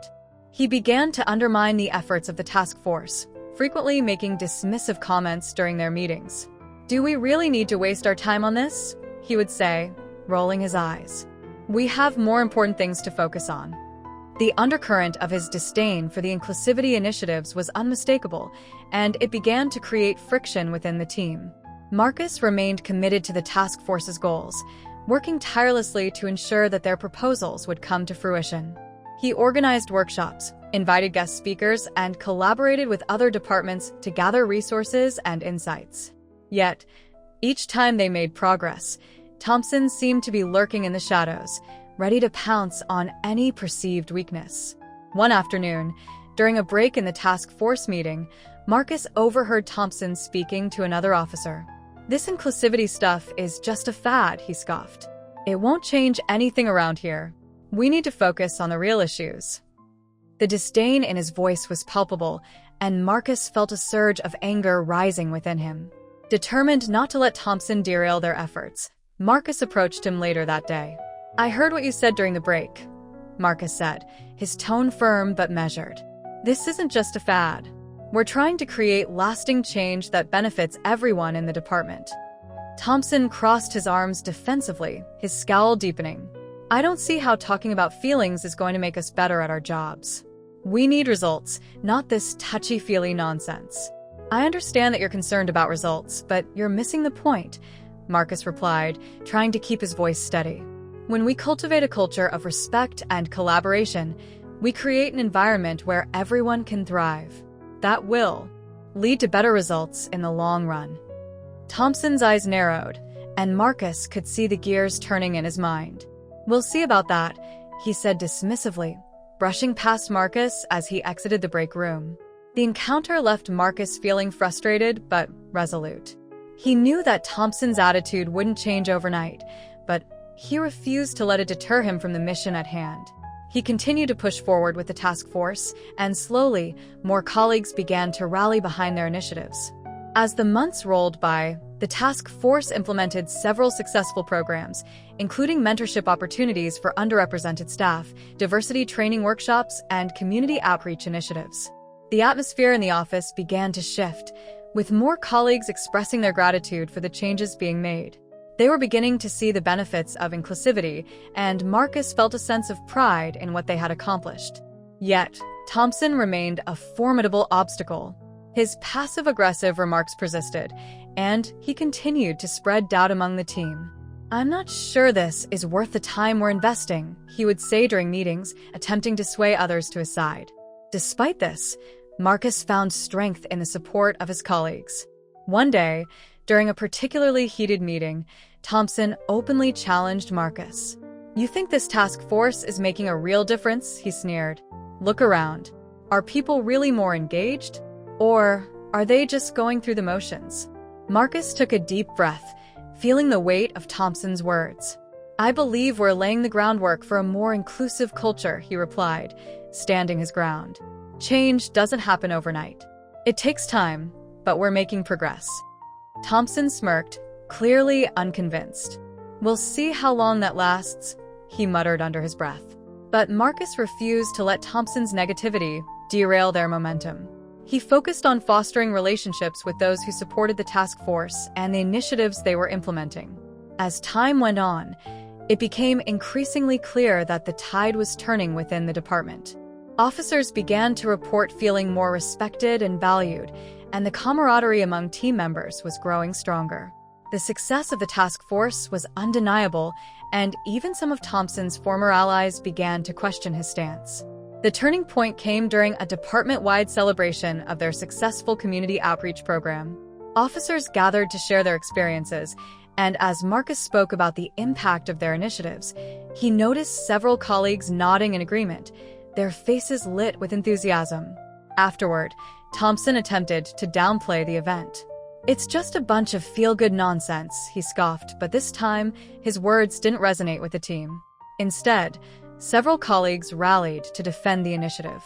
He began to undermine the efforts of the task force, frequently making dismissive comments during their meetings. "Do we really need to waste our time on this?" he would say, rolling his eyes. "We have more important things to focus on." The undercurrent of his disdain for the inclusivity initiatives was unmistakable, and it began to create friction within the team. Marcus remained committed to the task force's goals, working tirelessly to ensure that their proposals would come to fruition. He organized workshops, invited guest speakers, and collaborated with other departments to gather resources and insights. Yet, each time they made progress, Thompson seemed to be lurking in the shadows, ready to pounce on any perceived weakness. One afternoon, during a break in the task force meeting, Marcus overheard Thompson speaking to another officer. "This inclusivity stuff is just a fad," he scoffed. "It won't change anything around here. We need to focus on the real issues." The disdain in his voice was palpable, and Marcus felt a surge of anger rising within him. Determined not to let Thompson derail their efforts, Marcus approached him later that day. "I heard what you said during the break," Marcus said, his tone firm but measured. "This isn't just a fad. We're trying to create lasting change that benefits everyone in the department." Thompson crossed his arms defensively, his scowl deepening. "I don't see how talking about feelings is going to make us better at our jobs. We need results, not this touchy-feely nonsense." "I understand that you're concerned about results, but you're missing the point," Marcus replied, trying to keep his voice steady. "When we cultivate a culture of respect and collaboration, we create an environment where everyone can thrive. That will lead to better results in the long run." Thompson's eyes narrowed, and Marcus could see the gears turning in his mind. "We'll see about that," he said dismissively, brushing past Marcus as he exited the break room. The encounter left Marcus feeling frustrated but resolute. He knew that Thompson's attitude wouldn't change overnight, but he refused to let it deter him from the mission at hand. He continued to push forward with the task force, and slowly, more colleagues began to rally behind their initiatives. As the months rolled by, the task force implemented several successful programs, including mentorship opportunities for underrepresented staff, diversity training workshops, and community outreach initiatives. The atmosphere in the office began to shift, with more colleagues expressing their gratitude for the changes being made. They were beginning to see the benefits of inclusivity, and Marcus felt a sense of pride in what they had accomplished. Yet, Thompson remained a formidable obstacle. His passive-aggressive remarks persisted, and he continued to spread doubt among the team. "I'm not sure this is worth the time we're investing," he would say during meetings, attempting to sway others to his side. Despite this, Marcus found strength in the support of his colleagues. One day, during a particularly heated meeting, Thompson openly challenged Marcus. "You think this task force is making a real difference?" he sneered. "Look around. Are people really more engaged? Or are they just going through the motions?" Marcus took a deep breath, feeling the weight of Thompson's words. "I believe we're laying the groundwork for a more inclusive culture," he replied, standing his ground. "Change doesn't happen overnight. It takes time, but we're making progress." Thompson smirked, clearly unconvinced. "We'll see how long that lasts," he muttered under his breath. But Marcus refused to let Thompson's negativity derail their momentum. He focused on fostering relationships with those who supported the task force and the initiatives they were implementing. As time went on, it became increasingly clear that the tide was turning within the department. Officers began to report feeling more respected and valued, and the camaraderie among team members was growing stronger. The success of the task force was undeniable, and even some of Thompson's former allies began to question his stance. The turning point came during a department-wide celebration of their successful community outreach program. Officers gathered to share their experiences, and as Marcus spoke about the impact of their initiatives, he noticed several colleagues nodding in agreement, their faces lit with enthusiasm. Afterward, Thompson attempted to downplay the event. "It's just a bunch of feel-good nonsense," he scoffed, but this time, his words didn't resonate with the team. Instead, several colleagues rallied to defend the initiative.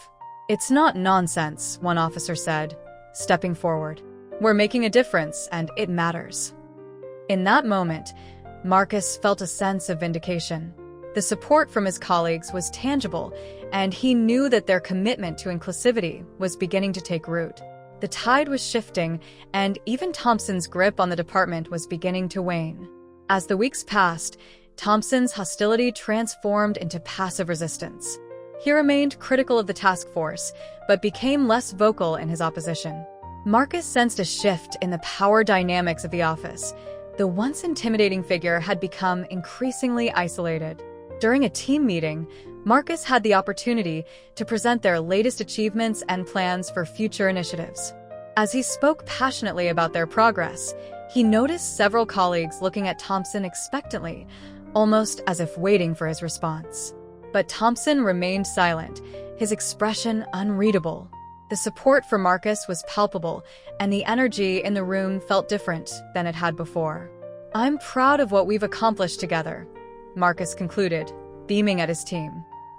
"It's not nonsense," one officer said, stepping forward. "We're making a difference, and it matters." In that moment, Marcus felt a sense of vindication. The support from his colleagues was tangible, and he knew that their commitment to inclusivity was beginning to take root. The tide was shifting, and even Thompson's grip on the department was beginning to wane. As the weeks passed, Thompson's hostility transformed into passive resistance. He remained critical of the task force, but became less vocal in his opposition. Marcus sensed a shift in the power dynamics of the office. The once intimidating figure had become increasingly isolated. During a team meeting, Marcus had the opportunity to present their latest achievements and plans for future initiatives. As he spoke passionately about their progress, he noticed several colleagues looking at Thompson expectantly, almost as if waiting for his response. But Thompson remained silent, his expression unreadable. The support for Marcus was palpable, and the energy in the room felt different than it had before. "I'm proud of what we've accomplished together," Marcus concluded, beaming at his team.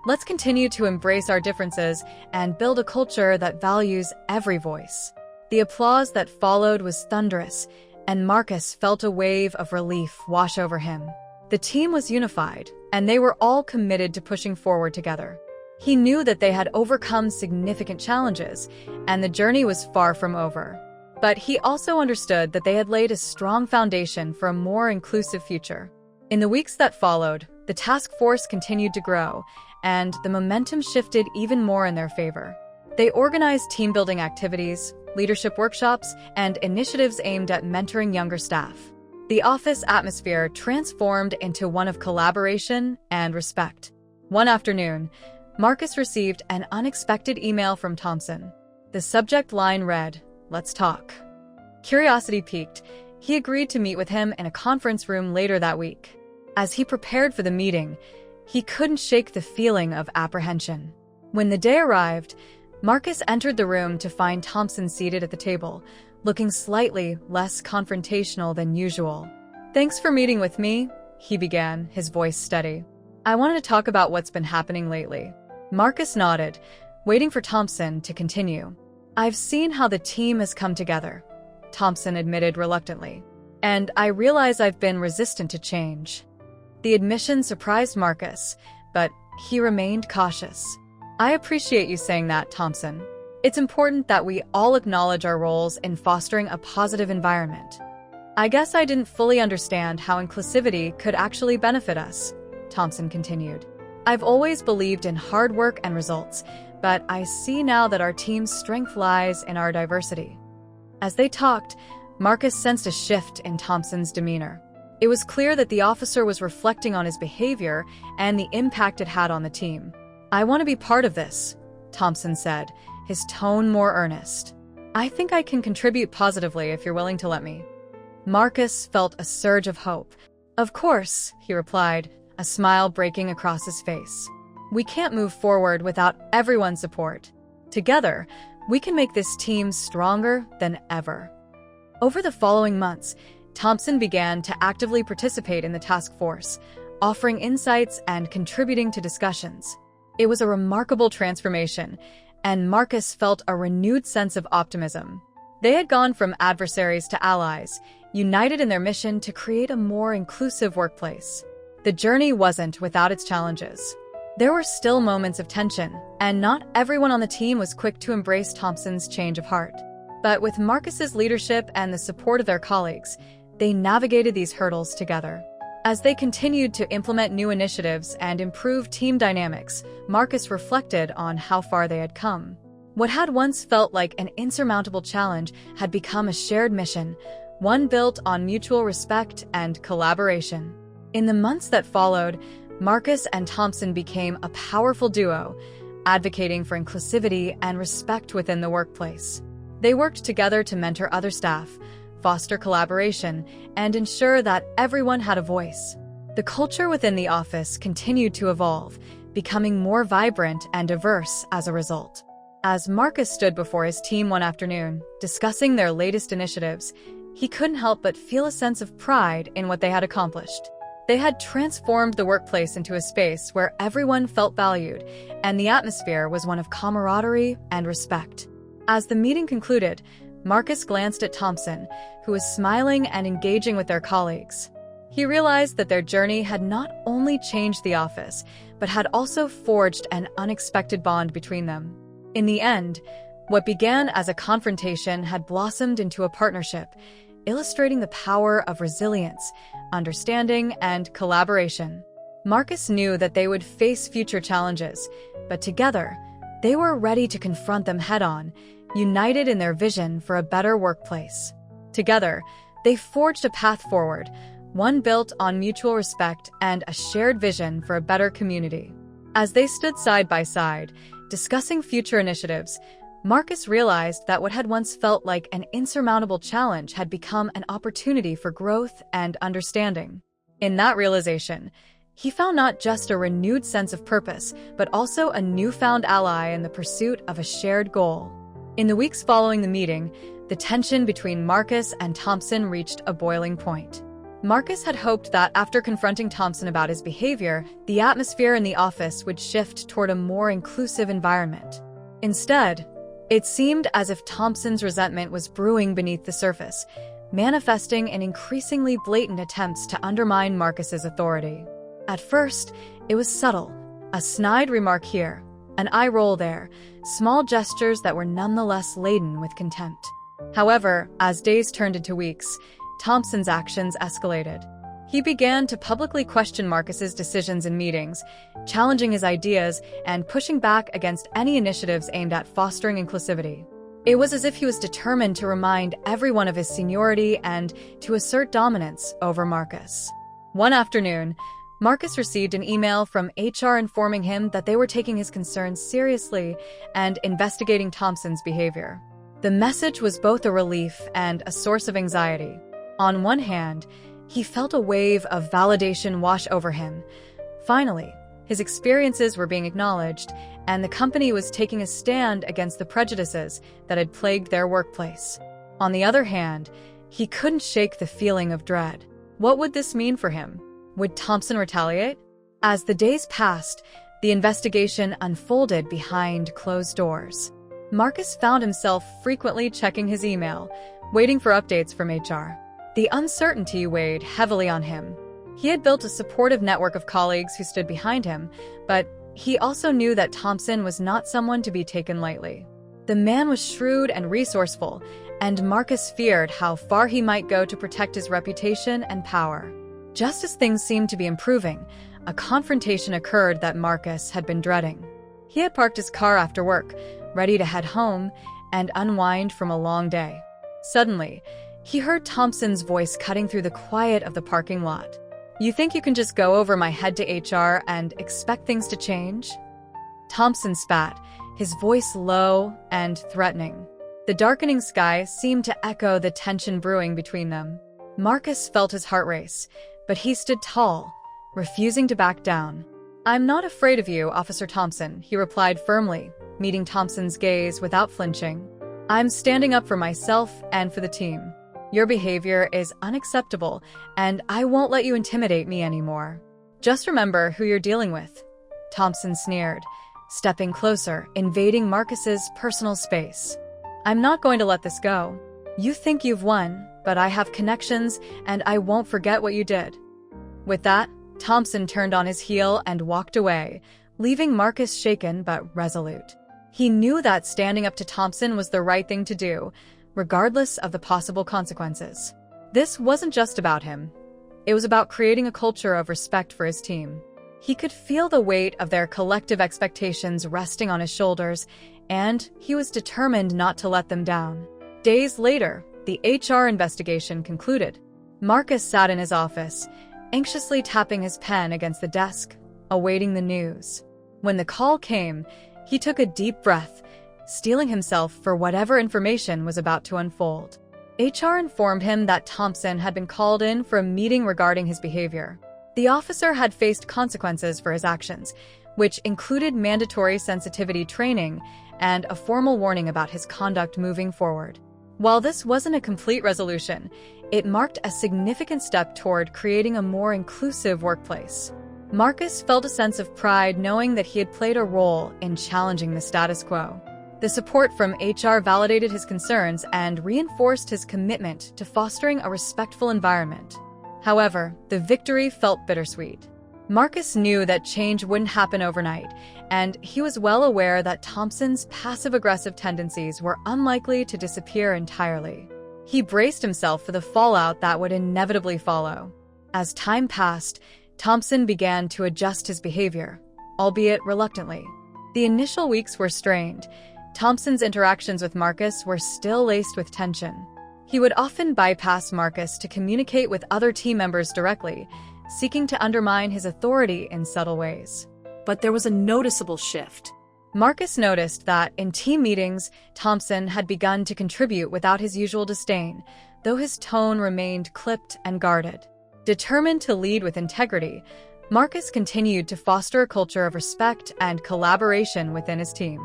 "Let's continue to embrace our differences and build a culture that values every voice." The applause that followed was thunderous, and Marcus felt a wave of relief wash over him. The team was unified, and they were all committed to pushing forward together. He knew that they had overcome significant challenges, and the journey was far from over. But he also understood that they had laid a strong foundation for a more inclusive future. In the weeks that followed, the task force continued to grow, and the momentum shifted even more in their favor. They organized team-building activities, leadership workshops, and initiatives aimed at mentoring younger staff. The office atmosphere transformed into one of collaboration and respect. One afternoon, Marcus received an unexpected email from Thompson. The subject line read, "Let's talk." Curiosity piqued. He agreed to meet with him in a conference room later that week. As he prepared for the meeting, he couldn't shake the feeling of apprehension. When the day arrived, Marcus entered the room to find Thompson seated at the table, looking slightly less confrontational than usual. "Thanks for meeting with me," he began, his voice steady. "I wanted to talk about what's been happening lately." Marcus nodded, waiting for Thompson to continue. "I've seen how the team has come together," Thompson admitted reluctantly, "and I realize I've been resistant to change." The admission surprised Marcus, but he remained cautious. "I appreciate you saying that, Thompson. It's important that we all acknowledge our roles in fostering a positive environment. I guess I didn't fully understand how inclusivity could actually benefit us," Thompson continued. "I've always believed in hard work and results, but I see now that our team's strength lies in our diversity." As they talked, Marcus sensed a shift in Thompson's demeanor. It was clear that the officer was reflecting on his behavior and the impact it had on the team. "I want to be part of this," Thompson said, his tone more earnest. "I think I can contribute positively if you're willing to let me." Marcus felt a surge of hope. "Of course," he replied, a smile breaking across his face. "We can't move forward without everyone's support. Together, we can make this team stronger than ever." Over the following months, Thompson began to actively participate in the task force, offering insights and contributing to discussions. It was a remarkable transformation, and Marcus felt a renewed sense of optimism. They had gone from adversaries to allies, united in their mission to create a more inclusive workplace. The journey wasn't without its challenges. There were still moments of tension, and not everyone on the team was quick to embrace Thompson's change of heart. But with Marcus's leadership and the support of their colleagues, they navigated these hurdles together. As they continued to implement new initiatives and improve team dynamics, Marcus reflected on how far they had come. What had once felt like an insurmountable challenge had become a shared mission, one built on mutual respect and collaboration. In the months that followed, Marcus and Thompson became a powerful duo, advocating for inclusivity and respect within the workplace. They worked together to mentor other staff, foster collaboration, and ensure that everyone had a voice. The culture within the office continued to evolve, becoming more vibrant and diverse as a result. As Marcus stood before his team one afternoon, discussing their latest initiatives, he couldn't help but feel a sense of pride in what they had accomplished. They had transformed the workplace into a space where everyone felt valued, and the atmosphere was one of camaraderie and respect. As the meeting concluded, Marcus glanced at Thompson, who was smiling and engaging with their colleagues. He realized that their journey had not only changed the office, but had also forged an unexpected bond between them. In the end, What began as a confrontation had blossomed into a partnership, illustrating the power of resilience, understanding, and collaboration. Marcus knew that they would face future challenges, but together, they were ready to confront them head-on, united in their vision for a better workplace. Together, they forged a path forward, one built on mutual respect and a shared vision for a better community. As they stood side by side, discussing future initiatives, Marcus realized that what had once felt like an insurmountable challenge had become an opportunity for growth and understanding. In that realization, he found not just a renewed sense of purpose, but also a newfound ally in the pursuit of a shared goal. In the weeks following the meeting, the tension between Marcus and Thompson reached a boiling point. Marcus had hoped that after confronting Thompson about his behavior, the atmosphere in the office would shift toward a more inclusive environment. Instead, it seemed as if Thompson's resentment was brewing beneath the surface, manifesting in increasingly blatant attempts to undermine Marcus's authority. At first, it was subtle, a snide remark here, an eye roll there, small gestures that were nonetheless laden with contempt. However, as days turned into weeks, Thompson's actions escalated. He began to publicly question Marcus's decisions in meetings, challenging his ideas and pushing back against any initiatives aimed at fostering inclusivity. It was as if he was determined to remind everyone of his seniority and to assert dominance over Marcus. One afternoon, Marcus received an email from HR informing him that they were taking his concerns seriously and investigating Thompson's behavior. The message was both a relief and a source of anxiety. On one hand, he felt a wave of validation wash over him. Finally, his experiences were being acknowledged, and the company was taking a stand against the prejudices that had plagued their workplace. On the other hand, he couldn't shake the feeling of dread. What would this mean for him? Would Thompson retaliate? As the days passed, the investigation unfolded behind closed doors. Marcus found himself frequently checking his email, waiting for updates from HR. The uncertainty weighed heavily on him. He had built a supportive network of colleagues who stood behind him, but he also knew that Thompson was not someone to be taken lightly. The man was shrewd and resourceful, and Marcus feared how far he might go to protect his reputation and power. Just as things seemed to be improving, a confrontation occurred that Marcus had been dreading. He had parked his car after work, ready to head home and unwind from a long day. Suddenly, he heard Thompson's voice cutting through the quiet of the parking lot. "You think you can just go over my head to HR and expect things to change?" Thompson spat, his voice low and threatening. The darkening sky seemed to echo the tension brewing between them. Marcus felt his heart race, but he stood tall, refusing to back down. "I'm not afraid of you, Officer Thompson," he replied firmly, meeting Thompson's gaze without flinching. "I'm standing up for myself and for the team. Your behavior is unacceptable, and I won't let you intimidate me anymore. Just remember who you're dealing with," Thompson sneered, stepping closer, invading Marcus's personal space. "I'm not going to let this go. You think you've won, but I have connections, and I won't forget what you did." With that, Thompson turned on his heel and walked away, leaving Marcus shaken but resolute. He knew that standing up to Thompson was the right thing to do, regardless of the possible consequences. This wasn't just about him. It was about creating a culture of respect for his team. He could feel the weight of their collective expectations resting on his shoulders, and he was determined not to let them down. Days later, the HR investigation concluded. Marcus sat in his office, anxiously tapping his pen against the desk, awaiting the news. When the call came, he took a deep breath, steeling himself for whatever information was about to unfold. HR informed him that Thompson had been called in for a meeting regarding his behavior. The officer had faced consequences for his actions, which included mandatory sensitivity training and a formal warning about his conduct moving forward. While this wasn't a complete resolution, it marked a significant step toward creating a more inclusive workplace. Marcus felt a sense of pride knowing that he had played a role in challenging the status quo. The support from HR validated his concerns and reinforced his commitment to fostering a respectful environment. However, the victory felt bittersweet. Marcus knew that change wouldn't happen overnight, and he was well aware that Thompson's passive-aggressive tendencies were unlikely to disappear entirely. He braced himself for the fallout that would inevitably follow. As time passed, Thompson began to adjust his behavior, albeit reluctantly. The initial weeks were strained. Thompson's interactions with Marcus were still laced with tension. He would often bypass Marcus to communicate with other team members directly, seeking to undermine his authority in subtle ways. But there was a noticeable shift. Marcus noticed that, in team meetings, Thompson had begun to contribute without his usual disdain, though his tone remained clipped and guarded. Determined to lead with integrity, Marcus continued to foster a culture of respect and collaboration within his team.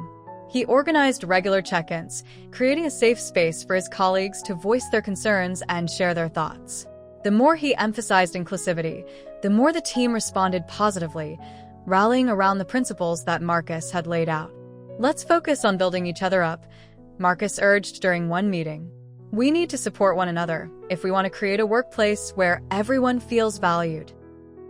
He organized regular check-ins, creating a safe space for his colleagues to voice their concerns and share their thoughts. The more he emphasized inclusivity, the more the team responded positively, rallying around the principles that Marcus had laid out. "Let's focus on building each other up," Marcus urged during one meeting. "We need to support one another if we want to create a workplace where everyone feels valued."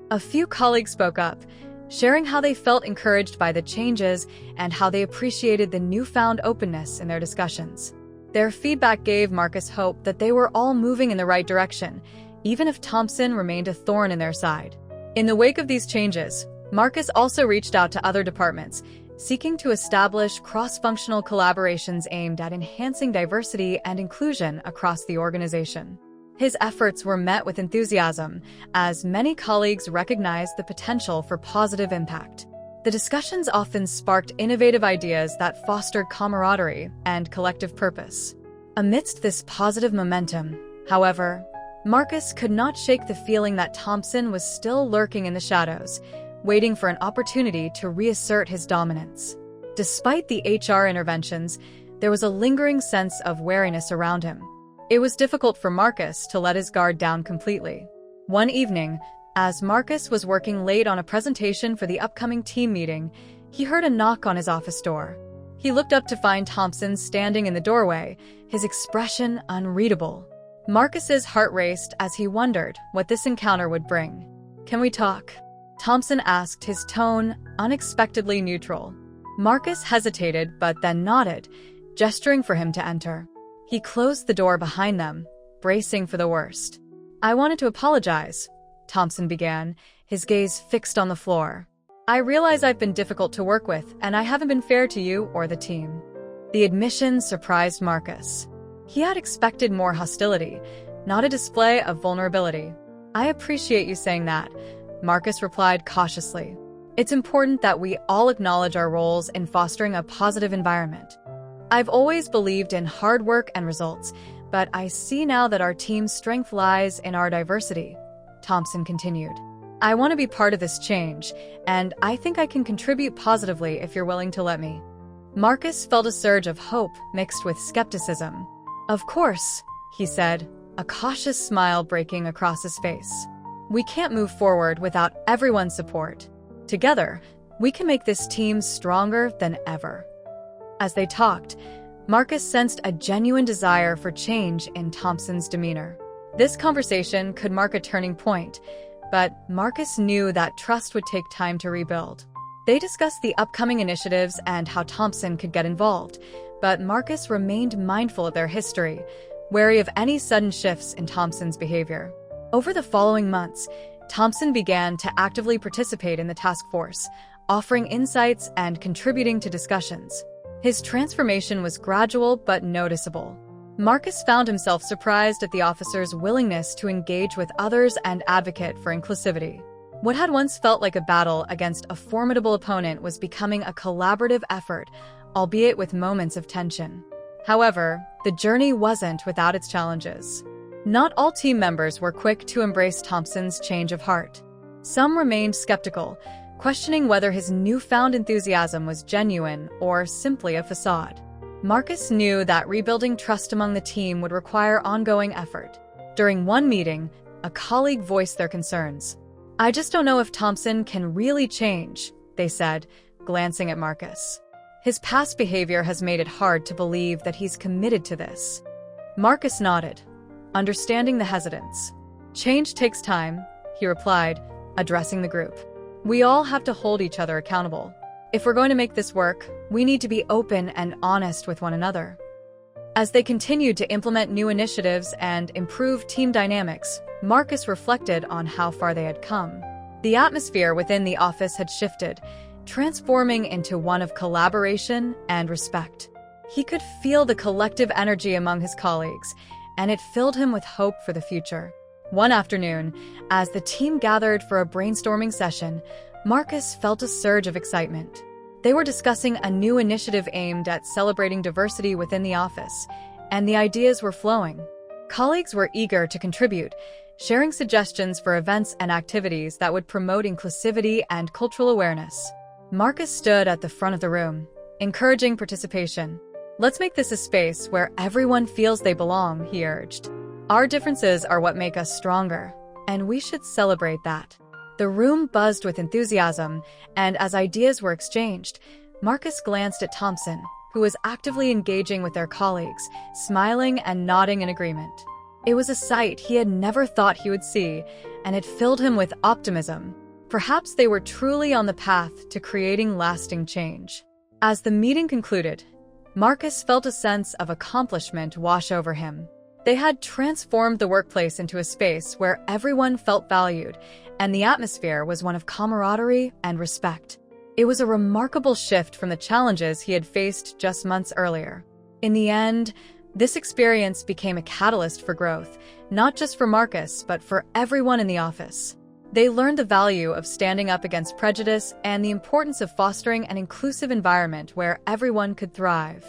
A few colleagues spoke up, sharing how they felt encouraged by the changes and how they appreciated the newfound openness in their discussions. Their feedback gave Marcus hope that they were all moving in the right direction, even if Thompson remained a thorn in their side. In the wake of these changes, Marcus also reached out to other departments, seeking to establish cross-functional collaborations aimed at enhancing diversity and inclusion across the organization. His efforts were met with enthusiasm, as many colleagues recognized the potential for positive impact. The discussions often sparked innovative ideas that fostered camaraderie and collective purpose. Amidst this positive momentum, however, Marcus could not shake the feeling that Thompson was still lurking in the shadows, waiting for an opportunity to reassert his dominance. Despite the HR interventions, there was a lingering sense of wariness around him. It was difficult for Marcus to let his guard down completely. One evening, as Marcus was working late on a presentation for the upcoming team meeting, he heard a knock on his office door. He looked up to find Thompson standing in the doorway, his expression unreadable. Marcus's heart raced as he wondered what this encounter would bring. "Can we talk?" Thompson asked, his tone unexpectedly neutral. Marcus hesitated but then nodded, gesturing for him to enter. He closed the door behind them, bracing for the worst. "I wanted to apologize," Thompson began, his gaze fixed on the floor. "I realize I've been difficult to work with, and I haven't been fair to you or the team." The admission surprised Marcus. He had expected more hostility, not a display of vulnerability. "I appreciate you saying that," Marcus replied cautiously. "It's important that we all acknowledge our roles in fostering a positive environment. I've always believed in hard work and results, but I see now that our team's strength lies in our diversity," Thompson continued. "I want to be part of this change, and I think I can contribute positively if you're willing to let me." Marcus felt a surge of hope mixed with skepticism. "Of course," he said, a cautious smile breaking across his face. "We can't move forward without everyone's support. Together, we can make this team stronger than ever." As they talked, Marcus sensed a genuine desire for change in Thompson's demeanor. This conversation could mark a turning point, but Marcus knew that trust would take time to rebuild. They discussed the upcoming initiatives and how Thompson could get involved, but Marcus remained mindful of their history, wary of any sudden shifts in Thompson's behavior. Over the following months, Thompson began to actively participate in the task force, offering insights and contributing to discussions. His transformation was gradual but noticeable. Marcus found himself surprised at the officer's willingness to engage with others and advocate for inclusivity. What had once felt like a battle against a formidable opponent was becoming a collaborative effort, albeit with moments of tension. However, the journey wasn't without its challenges. Not all team members were quick to embrace Thompson's change of heart. Some remained skeptical, questioning whether his newfound enthusiasm was genuine or simply a facade. Marcus knew that rebuilding trust among the team would require ongoing effort. During one meeting, a colleague voiced their concerns. "I just don't know if Thompson can really change," they said, glancing at Marcus. "His past behavior has made it hard to believe that he's committed to this." Marcus nodded, understanding the hesitance. "Change takes time," he replied, addressing the group. We all have to hold each other accountable. If we're going to make this work, we need to be open and honest with one another. As they continued to implement new initiatives and improve team dynamics, Marcus reflected on how far they had come. The atmosphere within the office had shifted, transforming into one of collaboration and respect. He could feel the collective energy among his colleagues, and it filled him with hope for the future. One afternoon, as the team gathered for a brainstorming session, Marcus felt a surge of excitement. They were discussing a new initiative aimed at celebrating diversity within the office, and the ideas were flowing. Colleagues were eager to contribute, sharing suggestions for events and activities that would promote inclusivity and cultural awareness. Marcus stood at the front of the room, encouraging participation. "Let's make this a space where everyone feels they belong," he urged. "Our differences are what make us stronger, and we should celebrate that." The room buzzed with enthusiasm, and as ideas were exchanged, Marcus glanced at Thompson, who was actively engaging with their colleagues, smiling and nodding in agreement. It was a sight he had never thought he would see, and it filled him with optimism. Perhaps they were truly on the path to creating lasting change. As the meeting concluded, Marcus felt a sense of accomplishment wash over him. They had transformed the workplace into a space where everyone felt valued, and the atmosphere was one of camaraderie and respect. It was a remarkable shift from the challenges he had faced just months earlier. In the end, this experience became a catalyst for growth, not just for Marcus, but for everyone in the office. They learned the value of standing up against prejudice and the importance of fostering an inclusive environment where everyone could thrive.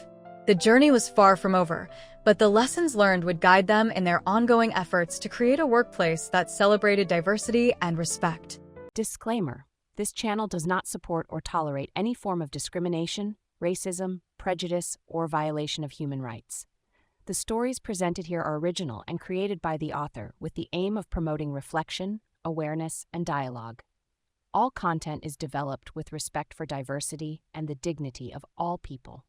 The journey was far from over, but the lessons learned would guide them in their ongoing efforts to create a workplace that celebrated diversity and respect. Disclaimer: this channel does not support or tolerate any form of discrimination, racism, prejudice, or violation of human rights. The stories presented here are original and created by the author with the aim of promoting reflection, awareness, and dialogue. All content is developed with respect for diversity and the dignity of all people.